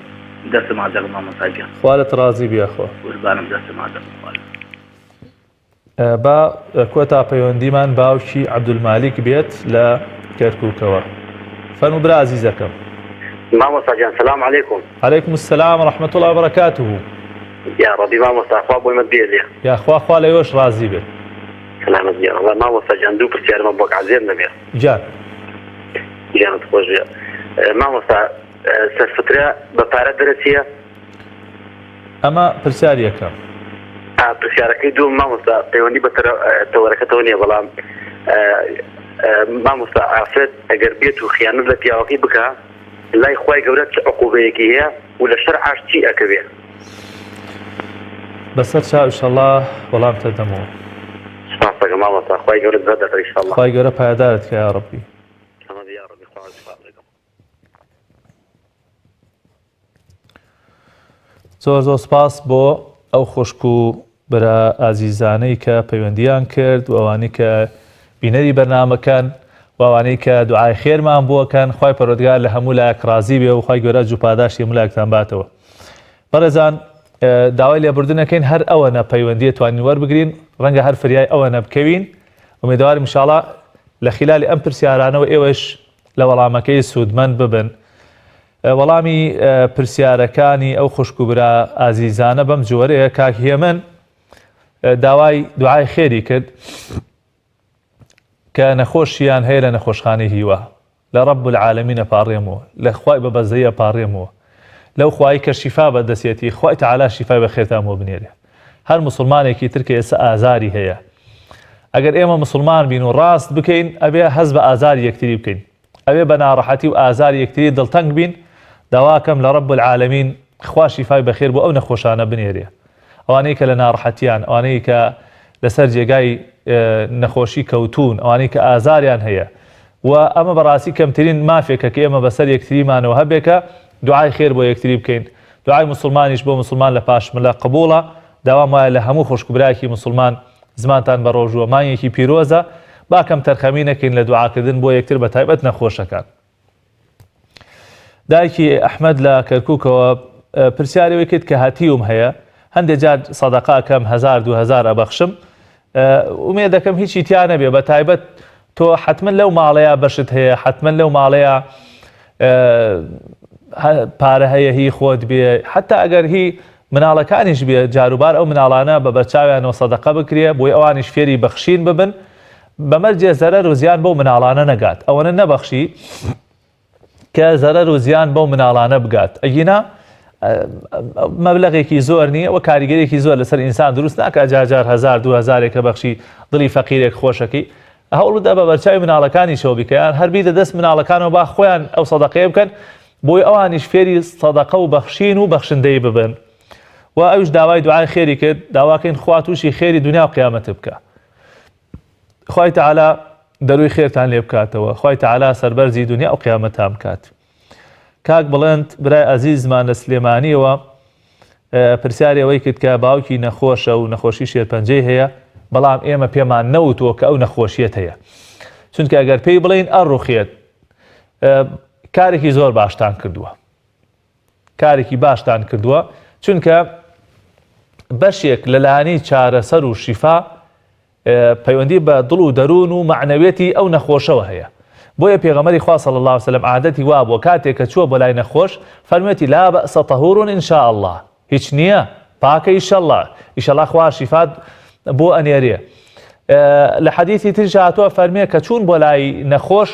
H: دەستم ئاگات مامۆستاگیان.
A: خوارت ڕازی بیاخۆ.
H: قوربانم دەستم ئاگات.
A: با کۆتا پەیوەندیمان باوکی عەبدولمالیک بێت لە کەرکووکەوە. فەرموو برا عەزیزەکەم.
J: مامۆستاگیان سلام عەلەیکم.
A: عەلەیکم السلام وەڕەحمەتوڵڵاهی وبەڕەکاتوه.
J: یا ڕەبی مامۆستا خوا بۆی مە بێزێ.
A: یاخوا خوا لەوێش ڕازی بێت.
J: سلامت گیان. وەڵا مامۆستاگیان دوو پرسیارمە بۆ عەزیز نەبێ.
A: جار.
J: گیانت خۆش بێ. مامۆستا سەرفترە بە پارە دەرەچیە؟
A: ئەمە پرسیاری یەکەم.
J: پرسیارەکەی دووەم مامۆستا پەیوەندی بە تەوەرەکەتەوە نییە بەڵام مامۆستا ئافرەت ئەگەر بێت و خیانەت لە پیاوەکەی بکە لای خوای گەورە چ عقوبەیەکی هەیە و لە شەرعاش چی ئەکەوێ؟
A: بەسەر چاو ئینشاڵڵا وەڵام تەدەمەوە.
J: سپاس دەکەم مامۆستا خوای گەورە دەدەکە ئینشاڵڵا.
A: خوای گەورە پایدارت کە یا ڕەبی. زۆر سپاس بۆ ئەو خوشک و برا ئازیزانەی کە پەیوەندیان کرد و ئەوانەی کە بینەری بەرنامەکەن و ئەوانەی کە دوعای خێرمان بووەکەن. خوای پەروەردگار لە هەموو لایەک ڕازی بێ و خوای گەورە جوپاداشتی هەموو لایەکتان باتەوە. بەڕێزان داوای لێبوردنەکەین هەر ئەوەنە پەیوەندی توانین وەربگرین، ڕەنگە هەر فریای ئەوەنە بکەوین. ئومێدوارم ئینشاڵڵا لە خلالی ئەم پرسیارانەوە ئێوەش لە وەڵامەکەی سوودمەند ببن. وەڵامی پرسیارەکانی ئەو خوشک و برا ئازیزانە بەم جۆرەیە. کاک هێمن داوای دوعای خێری کرد کە نەخۆشیان هەیە لە نەخۆشخانەی هیوا، لە ڕەب العالەمینە پاڕێمەوە، لە خوای بەبەزەیە پاڕێمەوە، لەو خوای کە شیفا بەدەستێتی، خوای تەعالا شیفای بەخێرتانەوە بنێرێ. هەر موسڵمانێکی تر کە ئێستا ئازاری هەیە، ئەگەر ئێمە موسڵمان بین و ڕاست بکەین ئەبێ هەز بە ئازاری یەکتری بکەین، ئەبێ بە ناڕەحەتی و ئازاری یەکتری دڵتەنگ بین. داواکەم لە ڕەب العالەمین خوا شیفای بەخێر بۆ ئەو نەخۆشانە بنێرێ، ئەوانەی کە لە ناڕەحەتیان، ئەوانەی کە لەسەر جێگای نەخۆشی کەوتون، ئەوانەی کە ئازاریان هەیە. و ئەمە بەڕاستی کەمترین مافێکە کە ئێمە بەسەر یەکتریمانەوە هەبێکە دوعای خێر بۆ یەکتری بکەین. دوعای موسڵمانیش بۆ موسڵمان لە پاشملە قبوڵە. داوام وایە لە هەموو خوشکبراکی موسڵمان زمانتان بە ڕۆژووە مانگێکی پیرۆزە، باکەم تەرخەمی نەکەین لە دوعاکردن بۆ یەکتر بە تایبەت نەخۆشەکان. دایکی ئەحمەد لە کەرکووکەوە پرسیارەوەی کرد کە هەتیوم هەیە، هەندێک جار سەدەقاکەم 1000-2000 ئەبەخشم، ئومێد دەکەم هیچی تیا نەبێ، بە تایبەت تۆ حتمما لەو ماڵەیە بەشت هەیە، حتمما لەو ماڵەیە پارە هەیە هی خۆت بێ، حتا ئەگەر هی مناڵەکانیش بێ جاروبار ئەو مناڵانە بە بەرچاویانەوە سەدەقە بکرێ بۆی ئەوانیش فێری بەخشین ببن، بەمەرجێ زەرەر و زیان بەو مناڵانە نەگات، ئەوەنە نەبەخشی کە زەرەر و زیان بەو مناڵانە بگات. ئەگینا مەبلەغێکی زۆر نییە و کاریگەرێکی زۆر لەسەر ئینسان دروست ناکات جار 1000-2000 کە بەخشی دڵی فەقیرێک خۆشەکەی. هەوڵدا بە بەرچاوی مناڵەکانی شەو بیکەیان، هەربی دەدەست مناڵەکانەوە با خۆیان ئەو سەدەقەیە بکەن بۆی ئەوانیش فێری سەدەقە و بەخشین و بەخشندەی ببن. و ئەوش داوای دوعای خێری کرد، داواکەین خوا تووشی خێری دنیا و قیامەت بکە. خوای تەعالا دەروی خێرتان لێ بکاتەوە، خوای تەعالا سەربەرزی دنیا و قیامەتان بکات. کاک بڵند برای ئازیزمان لە سلێمانیەوە پرسیاری ئەوەی کرد کە باوکی نەخۆشە و نەخۆشی شێرپەنجەی هەیە، بەڵام ئێمە پێمان نەوتووە کە ئەو نەخۆشیەت هەیە، چونکە ئەگەر پێی بڵین ئەڕوخێت کارێکی زۆر باشتان کردووە، کارێکی باشتان کردووە، چونکە بەشێک لەلایەنی چارەسەر و شیفا پەیوەندی بە دڵ و دەروون و معنەوێتی ئەو نەخۆشەوە هەیە. بۆیە پێغەمبەری خوا صلی الله علیه و سلم عادەتی وا بووە کاتێک کە چووە بۆ لای نەخۆش فەرموویەتی لا بەئس طەهوڕ ئین شاء الله، هیچ نییە، پاکە ئیشەڵڵا، ئیشەڵڵا خوا شیفات بۆ ئەنێرێ. لە حەدیثی ترش هاتووە فەرمێ کە چوون بۆ لای نەخۆش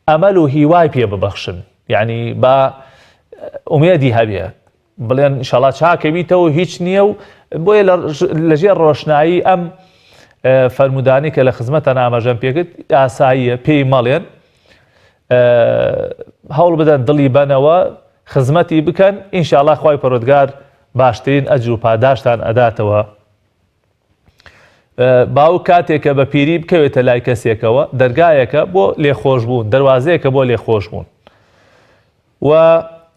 A: ئەمەل و هیوای پێ ببەخشن، یعنی بە ئومێدی هەبێ، بڵێن ئیشەڵڵا چاکە بیتەوە هیچ نییە. و بۆیە لەژێر ڕۆشنایی ئەم فەرمودانی کە لە خزمەتە ئاماژەم پێکرد ئاساییە، پێی مەڵێن هەوڵ بدەن دڵی بەنەوە خزمەتی بکەن، ئینشاءڵڵا خوای پەروەردگار باشترین ئەجر و پاداشتان ئەداتەوە. باو کاتێکە بە پیری بکەوێتە لای کەسێکەوە دەرگایەکە بۆ لێخۆشبوون، دەواازەیەکە بۆ لێخۆشبوون. و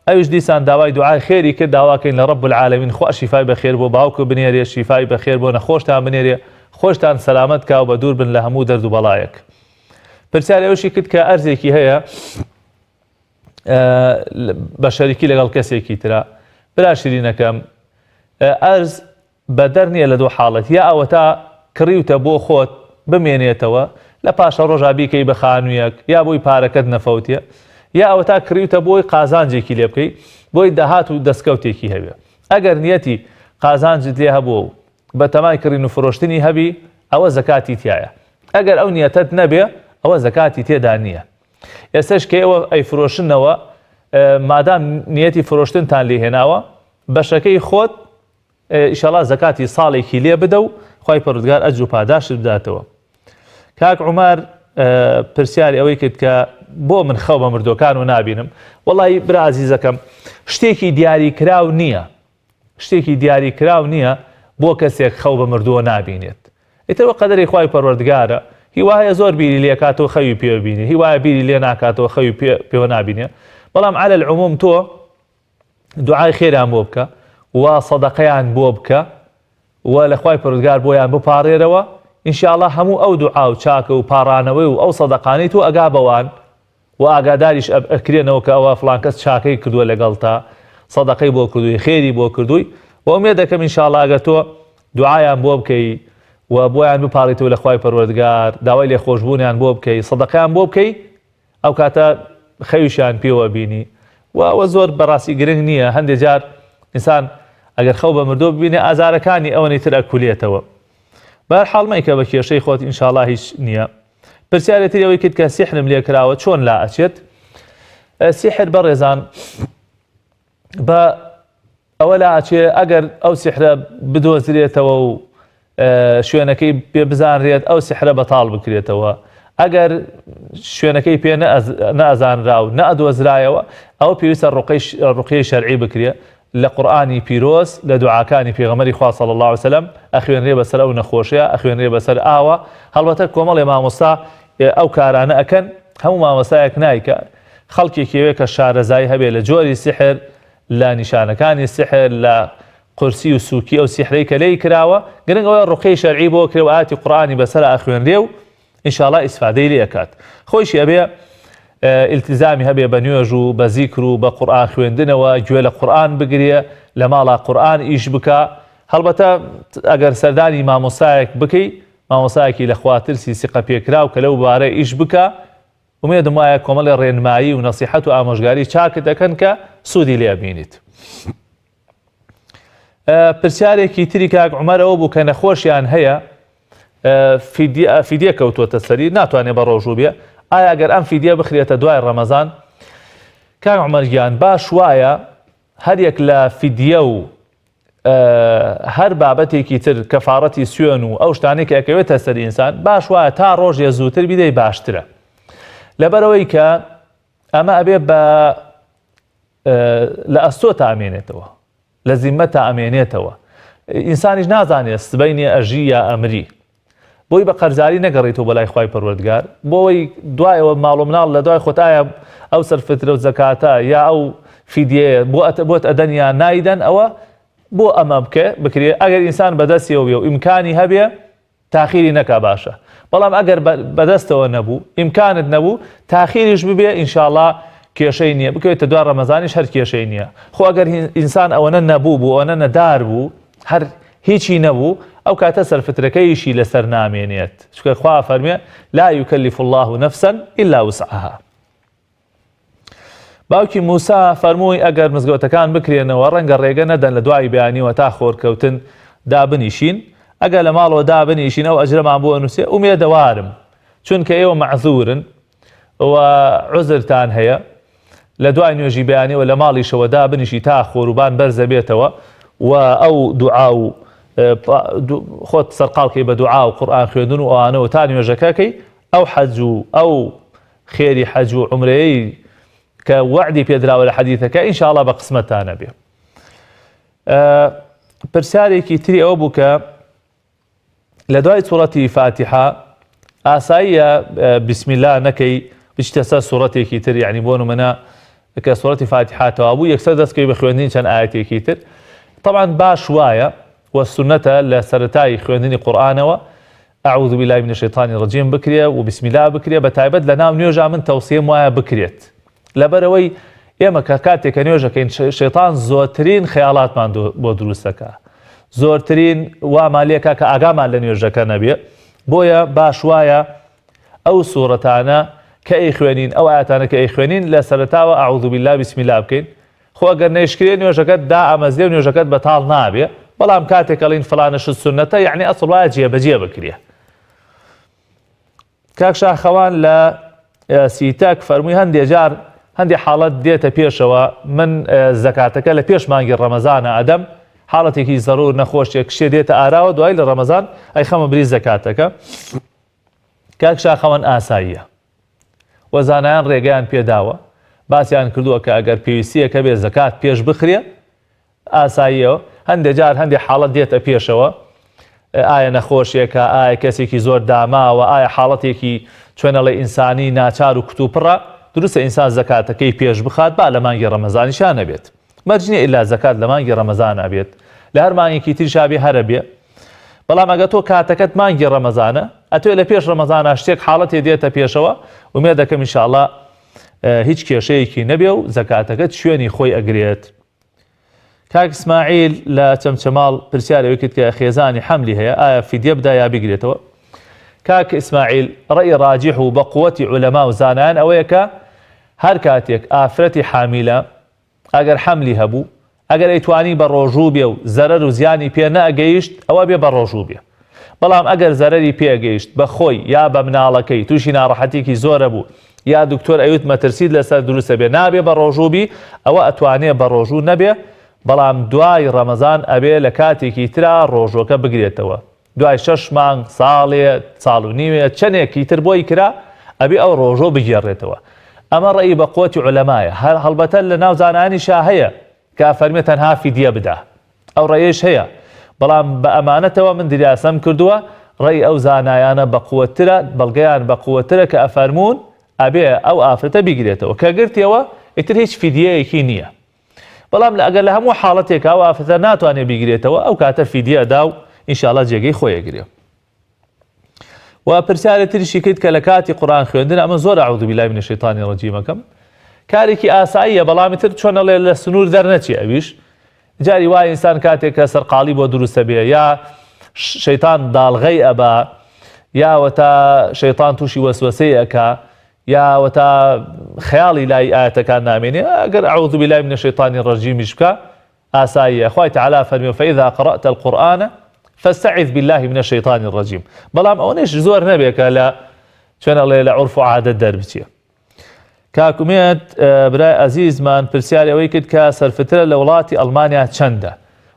A: ئەوش دیسان داوای دوعای خێری کرد، داواکەین لە ڕەب العالەمین خوا شیفای بەخێر بۆ باوکە بنێرێ، شیفای بەخێر بۆ نەخۆشتان بنێرێ، خۆشتان سەلامەت کا و بە دوور بن لە هەموو دەرد و بەڵایەک. پرسیاری ئەوشی کرد کە ئەرزێکی هەیە بە شەریکی لەگەڵ کەسێکی ترە. برا شیرینەکەم، ئەرز بە دەر نییە لە دوو حاڵەت، یا ئەوە تا کڕیوتە بۆ خۆت بمێنێتەوە لە پاشە ڕۆژا بیکەی بە خانوویەک یا بۆی پارەکەت نەفەوتیە، یا ئەوە تا کڕیوتە بۆی قازانجێکی لێ بکەی بۆی داهات و دەستکەوتێکی هەبێ. ئەگەر نیەتی قازانجت لێ هەبووە و بە تەمای کڕین و فرۆشتنی هەبی ئەوە زەکاتی تایە، ئەگەر ئەو نیەتت نەبێ ئەوە زەکاتی تێدا نییە. ئێستش کە ئێوە ئەیفرۆشنەوە مادام نیەتی فرۆشتنتان لێ هێناوە بەشەکەی خۆت ئیشەڵڵا زەکاتی ساڵێکی لێ بدە و خوای پەروەردگار ئەجر و پاداشت بداتەوە. کاک عومار پرسیاری ئەوەی کرد کە بۆ من خەو بە مردوەکان و نابینم. وەڵی برا عەزیزەکەم، شتێکی دیاریکراو نییە، شتێکی دیاریکراو نییە بۆ کەسێک خەو بە مردووە نابینێت. ئیتر وە قەدەری خوای پەروەردگارە، هیوایە زۆر بیری لێکاتەوە خەوی پێ بینێ، هیوایە بیری لێ ناکاتەوە خەوی پێوە نابینێ، بەڵام عەلە العوموم تۆ دوعای خێران بۆ بکە و سەدەقەیان بۆ بکە و لە خوای پەروەردگار بۆیان بپارێرەوە ئینشاءالله هەموو ئەو دوعا و چاکە و پاڕانەوەی و ئەو سەدەقانەی تۆ ئەگا بەوان و ئاگاداریش ئەکرێنەوە کە ئەوە فڵان کەس چاکەی کردووە لەگەڵ تا سەدەقەی بۆ کردووی خێری بۆ کردووی و ئومێد دەکەم ئینشاءالله ئەگەر تۆ دوعایان بۆ بکەی و بۆیان بپاڕیتەوە لە خوای پەروەردگار داوای لێخۆشبوونیان بۆ بکەی سەدەقەیان بۆ بکەی ئەو کاتە خەویشیان پێوە بینی و ئەوە زۆر بەڕاستی گرنگ نییە هەندێک جار ئینسان ئەگەر خەو بە مردۆ ببینێ ئازارەکانی ئەوەی تر ئەکولێتەوە بەهەرحاڵ مەیکە بە کێشەی خۆت ئینشاءالله هیچ نییە پرسیارێتی ئەوەی کرد کە سیحرم لێ کراوە چۆن لا ئەچێت سیحر بەڕێزان بە ئەوە لا ئەچێ ئەگەر ئەو سیحرە بدۆزرێتەوە و شوێنەکەی پێ بزانرێت ئەو سیحرە بەتاڵ بکرێتەوە ئەگەر شوێنەکەی پێ نەئەزانرا و نەئەدۆزرایەوە ئەو پێویستە ڕوقیەی شەرعی بکرێ لە قورئانی پیرۆز لە دوعاکانی پێغەمبەری خوا صلی الله علیه وسلم ئەخوێنرێ بەسەر ئەو نەخۆشیە ئەخوێنرێ بەسەر ئاوە هەڵبەتە کۆمەڵێ مامۆستا ئەو کارانە ئەکەن هەموو مامۆستایەک نایکە خەڵکێکیوێ کە شارەزایی هەبێ لە جۆری سیحر لە نیشانەکانی سیحر لە قورسی و سووکی ئەو سیحرەی کە لێی کراوە گرنگ ئەوە ڕوقیەی شەرعی بۆ کرێ و ئاەتی قورئانی بەسەر ئەخوێنرێ و ئینشاءالله ئیسفادەی لێ ئەکات خۆیشی ئەبێ التزامی هەبێ بە نوێژ و بە زیکر و بە قورئان خوێندنەوە گوێ لە قورئان بگرێ لە ماڵا قورئان ئیش بکە هەڵبەتە ئەگەر سەردانی مامۆستایەک بکەی مامۆستایەکی لە خواترسی سیقە پێکراو کە لەو بارە ئیش بکە ومێدم وایە کۆمەڵی ڕێنمایی و نەسیحەت و ئامۆژگاری چاکت دەکەن کە سوودی لێ بینیت پرسیارێکی تری کاک عومەر ئەوە بوو کە نەخۆشیان هەیە فیدیە کەوتووەتە سەری ناتوانێت بە ڕۆژوو بێ ئایا ئەگەر ئەم فیدیە بخرێتە دوای ڕەمەزان کاک عومەر گیان باش وایە هەرێک لە فیدیە و هەر بابەتێکی تر کەفارەتی سوێن و ئەو شتانەی کە ئەکەوێتە سەر ئینسان باش وایە تا ڕۆژێ زووتر بیدەی باشترە لەبەرەوەی کە ئەمە ئەبێ بە لە ئەستۆ تا ئەمێنێتەوە لە زیممە تا ئەمێنێتەوە ئینسانیش نازانێت سبەینێ ئەژی یا ئەمری بۆی بە قەرزاری نەگەڕێتەوە بەلای خوای پەروەردگار بۆی دوایەوە ماڵ و مناڵ لە دوای خۆتایە ئەو سەرفترە و زەکاتە یا ئەو فیدیە بۆت ئەدەنیان نایدەن ئەوە بۆ ئەمە بکرێ ئەگەر ئینسان بەدەستیەوە بێ و ئیمکانی هەبێ تاخیری نەکا باشە بەڵام ئەگەر بەدەستەوە نەبوو ئیمکانت نەبوو تاخیریش ببێ ئینشاءالله کێشەی نییە بکەوێتە دوای ڕەمەزانیش هەر کێشەی نییە خۆ ئەگەر ئینسان ئەوەنە نەبوو بوو ئەوەنە نەدار بوو هەر هیچی نەبوو ئەو کاتە سەرفترەکەیشی لەسەر نامێنێت چونکە خوا فەرمێ لا يكلف الله نفسا إلا وسعها باوکی موسا فەرمووی ئەگەر مزگەوتەکان بکرێنەوە ڕەنگە ڕێگە نەدەن لە دوای بەیانیوە تا خۆرکەوتن دابنیشین ئەگەر لە ماڵەوە دابنیشین ئەو ئەجرەمان بۆ نووسێ ئومێدەوارم چونکە ئێوە مەعذورن و عوزرتان هەیە لە دوای نوێژی بەیانیوە لە ماڵیشەوە دابنیشی تا خۆروبان بەرزە بێتەوە و ئەو دوعا و خۆت سەرقاڵکەی بە دوعا و قورئان خوێندن و ئەوانەوە تا نوێژەکەکەی ئەو حەج و ئەو خێری حەج و عومرەیەی کە وعدی پێدراوە لە حەدیثەکە ئینشاءالله بە قسمەتانە بێ پرسیارێکی تری ئەوە بوو کە لە دوای سوورەتی فاتحە ئاساییە بسم الله نەکەی بچتە سەر سوورەتێکی تر یعنی بۆ نمونە کە سوورەتی فاتحە تەوا بوو یەکسەر دەستکەوی بە خوێندنی چەند ئاەتێکی تر طبعا باش وایە والسنة لسرتاي خوێندنی قورئانەوە أعوذ بالله من الشيطان الرجيم بکرێ و بسم الله بکرێ بە تایبەت لە ناو نوێژا من تەوسیەم وایە بکرێت لەبەرەوەی ئێمە کە کاتێک کە نوێژەکەین شەیطان زۆرترین خەیاڵاتمان بۆ دروست دەکا زۆرترین وامان لێکا کە ئاگامان لە نوێژەکە نەبێ بۆیە باش وایە ئەو سوورەتانە کە ئەیخوێنین ئەو ئاەتانە کە ئەیخوێنین لە سەرەتاوە أعوذ بالله بسم الله بکەین خۆ ئەگەر نەیشکرێ نوێژەکەت دا ئەمەزێ و نوێژەکەت بەتاڵ نابێ بەڵام کاتێک ئەڵین فلانەش سنەتە یعنی ئەسڵ وایە جێبەجێ بکرێ کاک شاخەوان لە سیتاک فەرمووی هەندێک جار هەندێک حاڵەت دێتە پێشەوە من زەکاتەکە لە پێش مانگی ڕەمەزانە ئەدەم حاڵەتێکی زەڕور نەخۆشیە کشێ دێتە ئاراوە دوای لە ڕەمەزان ئەی خەمە بری زەکاتەکە کاک شاخەوان ئاساییە وەزانایان ڕێگەیان پێداوە باسییان کردووە کە ئەگەر پێویستیەکە بێ زەکات پێش بخرێ ئاساییەوە هەندێک جار هەندێک حاڵەت دێتە پێشەوە ئایا نەخۆشیەکە ئایا کەسێکی زۆر داماوە ئایا حاڵەتێکی چۆنەڵێ ئینسانی ناچار و کتوپڕە دروستە ئینسان زەکاتەکەی پێش بخات با لە مانگی ڕەمەزانیشان نەبێت مەرج نییە ئیلا زەکات لە مانگی ڕەمەزانە بێت لە هەر مانگێکی تریشا بێ هەرە بێ بەڵام ئەگە تۆ کاتەکەت مانگی ڕەمەزانە ئەتوێ لە پێش ڕەمەزانە شتێک حاڵەتێ دێتە پێشەوە ومێ دەکەم ئینشاءڵڵا هیچ کێشەیەکی نەبێ و زەکاتەکەت شوێنی خۆی ئەگرێت. کاک ئیسماعیل لە چەمچەماڵ پرسیارەوەی کرد کە خێزانی حەملی هەیە ئایا فیدیە بدا یا بگرێتەوە. کاک ئیسماعیل ڕێی ڕاجح و بە قووەتی عولەما و زانایان ئەوەیە کە هەر کاتێک ئافرەتی حامیلە ئەگەر حەملی هەبوو ئەگەر ئەیتوانی بە ڕۆژوو بێ و زەرەر و زیانی پێ نەئەگەیشت ئەوە بێ بە ڕۆژوو بێ بەڵام ئەگەر زەرەری پێگەیشت بە خۆی یا بە مناڵەکەی تووشی ناڕەحەتێکی زۆرە بوو یا دکتۆر ئەوت مەترسید لەسەر دروستە بێ نابێ بە ڕۆژووبی ئەوە ئەتوانێ بە ڕۆژوو نەبێ بەڵام دوای ڕەمەزان ئەبێ لە کاتێکی ترا ڕۆژۆکە بگرێتەوە دوای 6 مانگ ساڵێ ساڵ و نیوێ چەندێکی تر بۆی کرا ئەبێ ئەو ڕۆژۆ بگێڕێتەوە. ئەمە ڕێی بە قووەتی عولەمایە هەر هەڵبەتە لە ناو زانانیشا هەیە کە فەرمێ تەنها فیدیە بدا ئەو ڕێیش هەیە بەڵام بە ئەمانەتەوە من دیراسەم کردووە ڕێی ئەو زانایانە بە قووەترە بەڵگەیان بە قووەترە کە ئەفەرمون ئەبێ ئەو ئافرەتە بیگرێتەوە کە گرتیەوە ئیتر هیچ فیدیەیەکی نییە بەڵام ئەگەر لە هەموو حاڵەتێک ئەو ئافرەتە ناتوانێت بیگرێتەوە ئەو کاتە فیدیە دا و ئینشاءڵڵا جێگەی خۆیەگرێ. و پرسیارە تریشی کرد کە لە کاتی قورئان خوێندن ئەمە زۆر ئەعوذ بالله من الشیطان الرجیم ئەکەم کارێکی ئاساییە بەڵامی تر چۆنەڵێ لە سنوور دەرنەچی ئەویش جاری وای ئینسان کاتێک کە سەرقاڵی بۆ دروستە بێ یا شەیطان داڵغەی ئەبا یاوەتا شەیطان تووشی وەسوەسەی ئەکا یاوەتا خەیاڵی لای ئاەتەکان نامێنێ ئەگەر ئەعوذ بالله من الشیطان الرجیمیش بکە ئاساییە. خوای تەعالی فەرمێ فإذا قرأت القرآن فاستعذ بالله من الشيطان الرجيم بەڵام ئەوەش زۆر نەبێ کە لە چۆنەڵێ لە عورف و عادەت دەربچێ. کاکومێت برای ئەزیزمان پرسیاری ئەوەی کرد کە سەرفترە لە وڵاتی ئەڵمانیا چەندە؟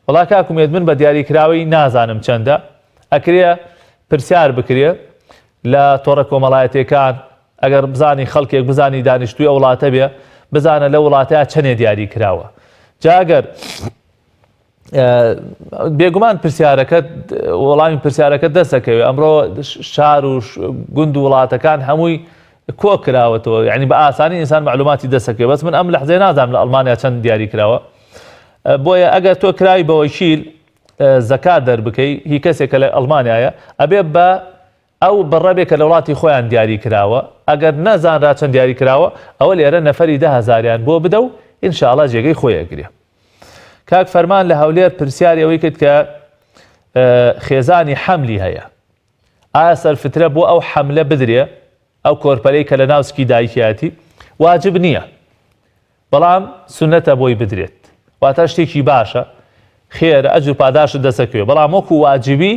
A: وڵا کاکومێت من بە دیاریکراوی نازانم چەندە ئەکرێ پرسیار بکرێ لە تۆڕە کۆمەڵایەتەکان ئەگەر بزانی خەڵکێک بزانی دانیشتووی ئەو وڵاتە بێ بزانە لە وڵاتەیە چەندێ دیاری کراوە جاگەر بێگومان پرسیارەکەت وەڵامی پرسیارەکە دەستەکەوێت ئەمڕۆ شار و گوند و وڵاتەکان هەمووی کۆ کراوەتەوە یعنی بە ئاسانی ئینسان معلوماتی دەستەکەوێت بەس من ئەم لەحزەیە نازانم لە ئەڵمانیا چەند دیاری کراوە بۆیە ئەگەر تۆ کرای بە وەکیل زەکات دەربکەی هی کەسێکە لە ئەڵمانیایە ئەبێ بە ئەو بەڕەبێکە لە وڵاتی خۆیان دیاری کراوە ئەگەر نەزانرا چەند دیاری کراوە ئەوە لێرە نەفەری 10,000 بۆ بدە و ئینشاءڵڵا جێگەی خۆیەگرێ. کاک فەرمان لە هەولێر پرسیاری ئەوەی کرد کە خێزانی حەملی هەیە ئایا سەرفترە بۆ ئەو حەملە بدرێ ئەو کۆرپەلەی کە لە ناوسکی دایکیاتی واجب نییە بەڵام سونەتە بۆی بدرێت واتە شتێکی باشە خێرە ئەجر پاداشت دەسەکەوێ بەڵام وەکو واجبی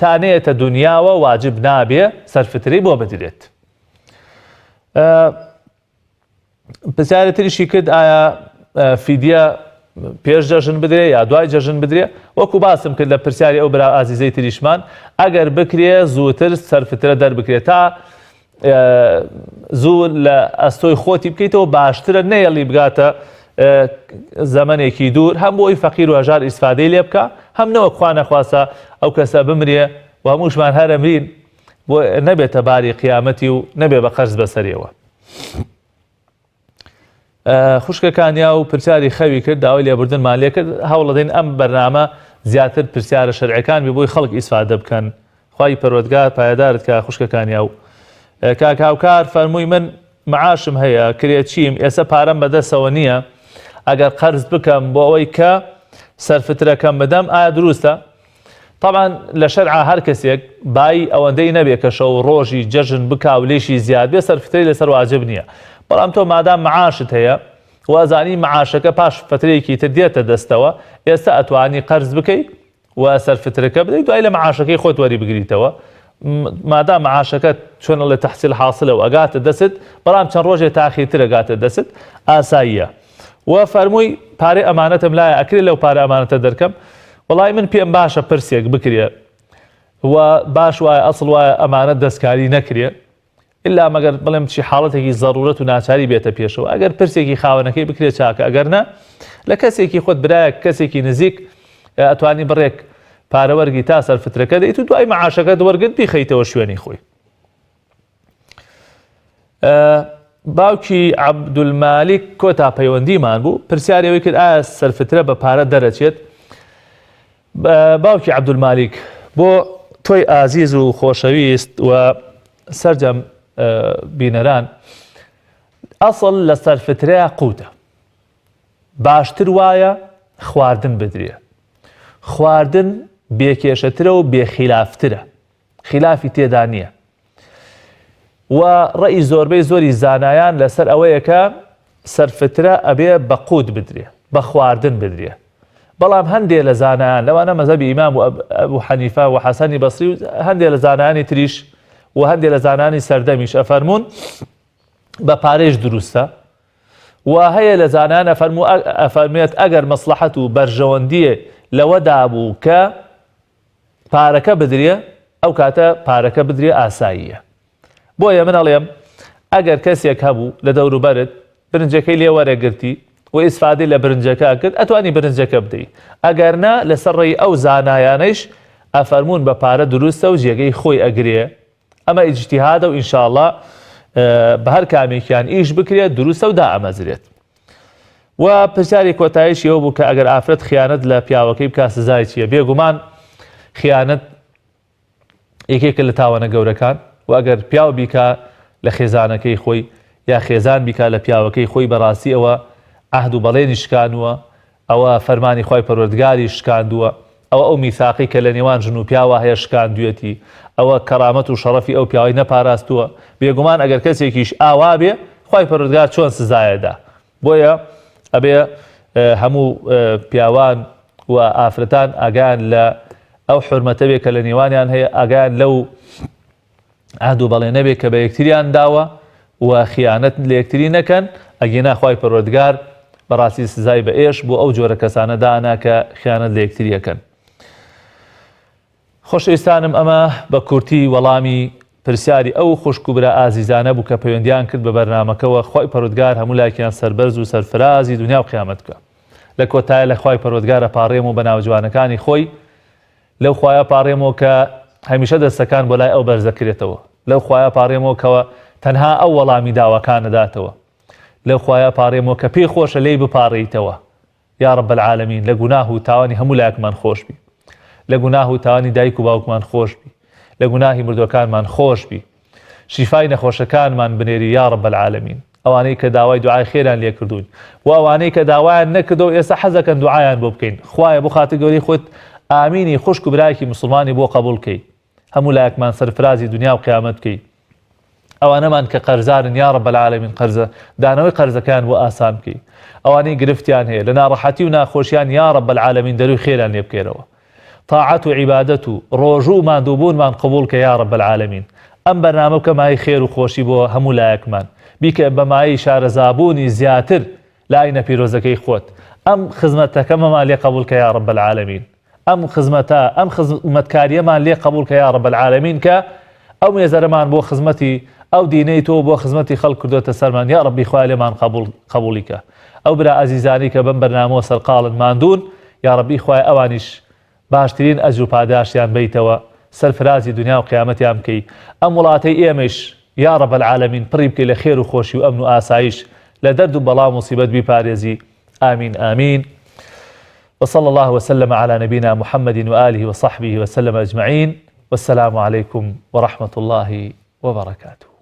A: تانەیەتە دنیاوە واجب نابێ سەرفترەی بۆ بدرێت. پرسیارە تریشی کرد ئایا فیدیە پێش جەژن بدرێ یا دوای جەژن بدرێ وەکو باسم کرد لە پرسیاری ئەو برا ئازیزەی تریشمان ئەگەر بکرێ زووتر سەرفترە دەربکرێت تا زوو لە ئەستۆی خۆتی بکەیتەوە باشترە نەیەڵی بگاتە زەمانێکی دوور هەم بۆی فەقیر و هەژار ئیسفادەی لێ بکە هەم نەوە خوا نەخواسە ئەو کەسە بمرێ و هەمووشمان هەرەمرین بۆ نەبێتە باری قیامەتی و نەبێ بە قەرز بەسەرەوە. خوشکەکانیا و پرسیاری خەوی کرد داوای لێبوردنمان لێ کرد هەوڵ دەدەین ئەم بەرنامە زیاتر پرسیارە شەرعیەکان بێ بۆی خەڵک ئیسفادە بکەن خوای پەروەردگار پایەدارت کە خوشکەکانیا و کاک هاوکار فەرمووی من معاشم هەیە کرێچیم ئێستا پارەم بەدەستەوە نییە ئەگەر قەرز بکەم بۆ ئەوەی کە سەرفترەکەم بدەم ئایا دروستە؟ طبعا لە شەرعا هەر کەسێک بای ئەوەندەی نەبێ کە شەو ڕۆژی جەژن بکا و لێشی زیاد بێ سەرفترەی لەسەر واجب نییە بەڵام تۆ مادام معاشت هەیە وازانی معاشەکە پاش فترەیەکی تر دێتە دەستەوە ئێستا ئەتوانی قەرز بکەیت و سەرفترەکە بدەیت دوای لە معاشەکەی خۆت وەری بگریتەوە مادام معاشەکە چۆنە لە تەحسیل حاصلە و ئەگاتە دەست بەڵام چەند ڕۆژێ تاخیرتر ئەگاتە دەست ئاساییە و فەرمووی پارەی ئەمانەتم لایە ئەکرێت لەو پارە ئەمانەتە دەرکەم وڵای من پێم باشە پرسێک بکرێ و باش وایە ئەسڵ وایە ئەمانەت دەستکاری نەکرێ ئللا مەگەر بڵێم چی حاڵەتێکی زەڕورەت و ناچاری بێتە پێشەوە ئەگەر پرسێکی خاوەنەکەی بکرێت چاکە ئەگەر نە لە کەسێکی خۆت برایە کەسێکی نزیک ئەتوانی بڕێک پارەوەرگی تا سەرفترەکە دەیت و دوای معاشەکە وەرگرت بیخەیتەوە شوێنی خۆی. باوکی عەبدولمالیک کۆتا پەیوەندیمان بوو پرسیارەوەی کرد ئایا سەرفترە بە پارە دەرەچێت. باوکی عەبدولمالیک بۆ تۆی ئازیز و خۆشەویست و سەرجەم بینەران ئەسڵ لە سەرفترەیە قوتە باشتر وایە خواردن بدرێ. خواردن بێکێشەترە و بێخیلافترە، خلافی تێدا نییە و ڕێی زۆربەی زۆری زانایان لەسەر ئەوەیە کە سەرفترە ئەبێ بە قوت بدرێ، بە خواردن بدرێ. بەڵام هەندێک لە زانایان لەوانە مەزهەبی ئیمام و ئەبوو حەنیفە و حەسەنی بەسری و هەندێک لە زانایانی تریش و هەندێک لە زانانی سەردەمیش ئەفەرمون بە پارەیش دروستە و هەیە لە زانایان ئەفەرمێت ئەگەر مەسلحەت و بەرژەوەندیە لەوەدا بوو کە پارەکە بدرێ ئەو کاتە پارەکە بدرێ ئاساییە. بۆیە من ئەڵێم ئەگەر کەسێک هەبوو لە دەوروبەرت برنجەکەی لێ وەرەگرتی و ئیسفادەی لە برنجەکە کرد ئەتوانی برنجەکە بدەیت. ئەگەر نا لەسەر ڕێی ئەو زانایانەیش ئەفەرمون بە پارە دروستە و جێگەی خۆی ئەگرێ. ئەمە ئیجتیهادە و ئینشاءڵڵا بە هەر کامێکیان ئیش بکرێت دروستە و دائەمەزرێت. و پرسیاری کۆتاییش ئەوە بوو کە ئەگەر ئافرەت خیانەت لە پیاوەکەی بکات سزای چییە؟ بێگومان خیانەت یەکێکە لە تاوانە گەورەکان و ئەگەر پیاو بیکا لە خێزانەکەی خۆی یا خێزان بیکا لە پیاوەکەی خۆی بەڕاستی ئەوە عەهد و بەڵێنی شکاندووە، ئەوە فەرمانی خوای پەروەردگاری شکاندووە، ئەوە ئەو میثاقی کە لە نێوان ژن و پیاوە هەیە شکاندوێتی، ئەوە کەرامەت و شەڕەفی ئەو پیاوەی نەپاراستووە. بێگومان ئەگەر کەسێکیش ئاوا بێ خوای پەروەردگار چۆن سزایەدا. بۆیە ئەبێ هەموو پیاوان و ئافرەتان ئاگان لە ئەو حورمەتە بێ کە لە نێوانیان هەیە، ئاگان لەو عەهد و بەڵێنە بێ کە بە یەکتریان داوە و خیانەت لە یەکتری نەکەن، ئەگەنا خوای پەروەردگار بەڕاستی سزای بە ئێش بۆ ئەو جۆرە کەسانە دانا کە خیانەت لە یەکتری یەکەن. خۆشەویستانم ئەمە بە کورتی وەڵامی پرسیاری ئەو خوشک و برا ئازیزانە بوو کە پەیوەندیان کرد بە بەرنامەکەەوە. خوای پەروەردگار هەموو لایەکیان سەربەرز و سەرفرازی دنیا و قیامەت بکە. لە کۆتایە لە خوای پەروەردگارە پاڕێم و بە ناوجوانەکانی خۆی لەو خوایە پاڕێمەوە کە هەمیشە دەستەکان بۆ لای ئەو بەرزەکرێتەوە، لەو خوایە پاڕێمەوە کەوە تەنها ئەو وەڵامی داواکانە داتەوە، لەو خوایە پاڕێمەوە کە پێی خۆشە لێی بپاڕیتەوە. یا رب العالمین لە گوناه و تاوانی هەموو لایەکمان خۆش بی، لە گوناه و تاوانی دایک و باوکمان خۆش بی، لە گوناهی مردوەکانمان خۆش بی، شیفای نەخۆشەکانمان بنێری یا رب العالمین. ئەوانەی کە داوای دوعای خێران لێ کردوون و ئەوانەی کە داوایان نەکردو ئێستا حەزەکەن دوعایان بۆ بکەین. خوایە بۆ خاتر گەورەی خۆت ئامینی خوشک و برایەکی مسلمانی بۆ قبول کەی، هەموو لایەکمان سەرفرازی دنیا و قیامەت بکەی. ئەوانەمان کە قەرزارن یا رب العالمین قەرزە دانەوەی قەرزەکان بۆ ئاسان بکەی. ئەوانەی گرفتیان هەیە لە ناڕەحەتی و ناخۆشیان یا رب العالمین دەروی خێران لێ بکەیرەوە. طاعەت و عیبادەت و ڕۆژوو و ماندووبوونمان قبول کە یا رب العالمین. ئەم بەرنامە بکە مای خێر و خۆشی بۆ هەموو لایەکمان، بیکە بە مای شارەزابوونی زیاتر لە ئاینە پیرۆزەکەی خۆت. ئەم خزمەتەکەمەمان لێ قبول کە یا رب العالمین. ئەم خزمەتکاریەمان لێ قبول کە یا رب العالمین کە ئەو مێزەرەمان بۆ خزمەتی ئەو دینەی تۆ بۆ خزمەتی خەڵک کردوتە سەرمان. یا ربی خوای لێمان قبولی کە. ئەو برا ئازیزانی کە بەم بەرنامەوە سەرقاڵن ماندوون یا ربی خوای ئەوانیش باشترین ئەجر و پاداشیان بیتەوە، سەرفرازی دنیا و قیامەتیان بکەی. ئەم وڵاتەی ئێمەش یا رب العالمین پڕی بکەی لە خێر و خۆشی و ئەمن و ئاسایش، لە دەرد و بەڵا و مصیبەت بیپارێزی. آمین آمین. وصلى الله وسلم على نبينا محمد وآله وصحبه وسلم أجمعين. والسلام عليكم ورحمة الله وبركاته.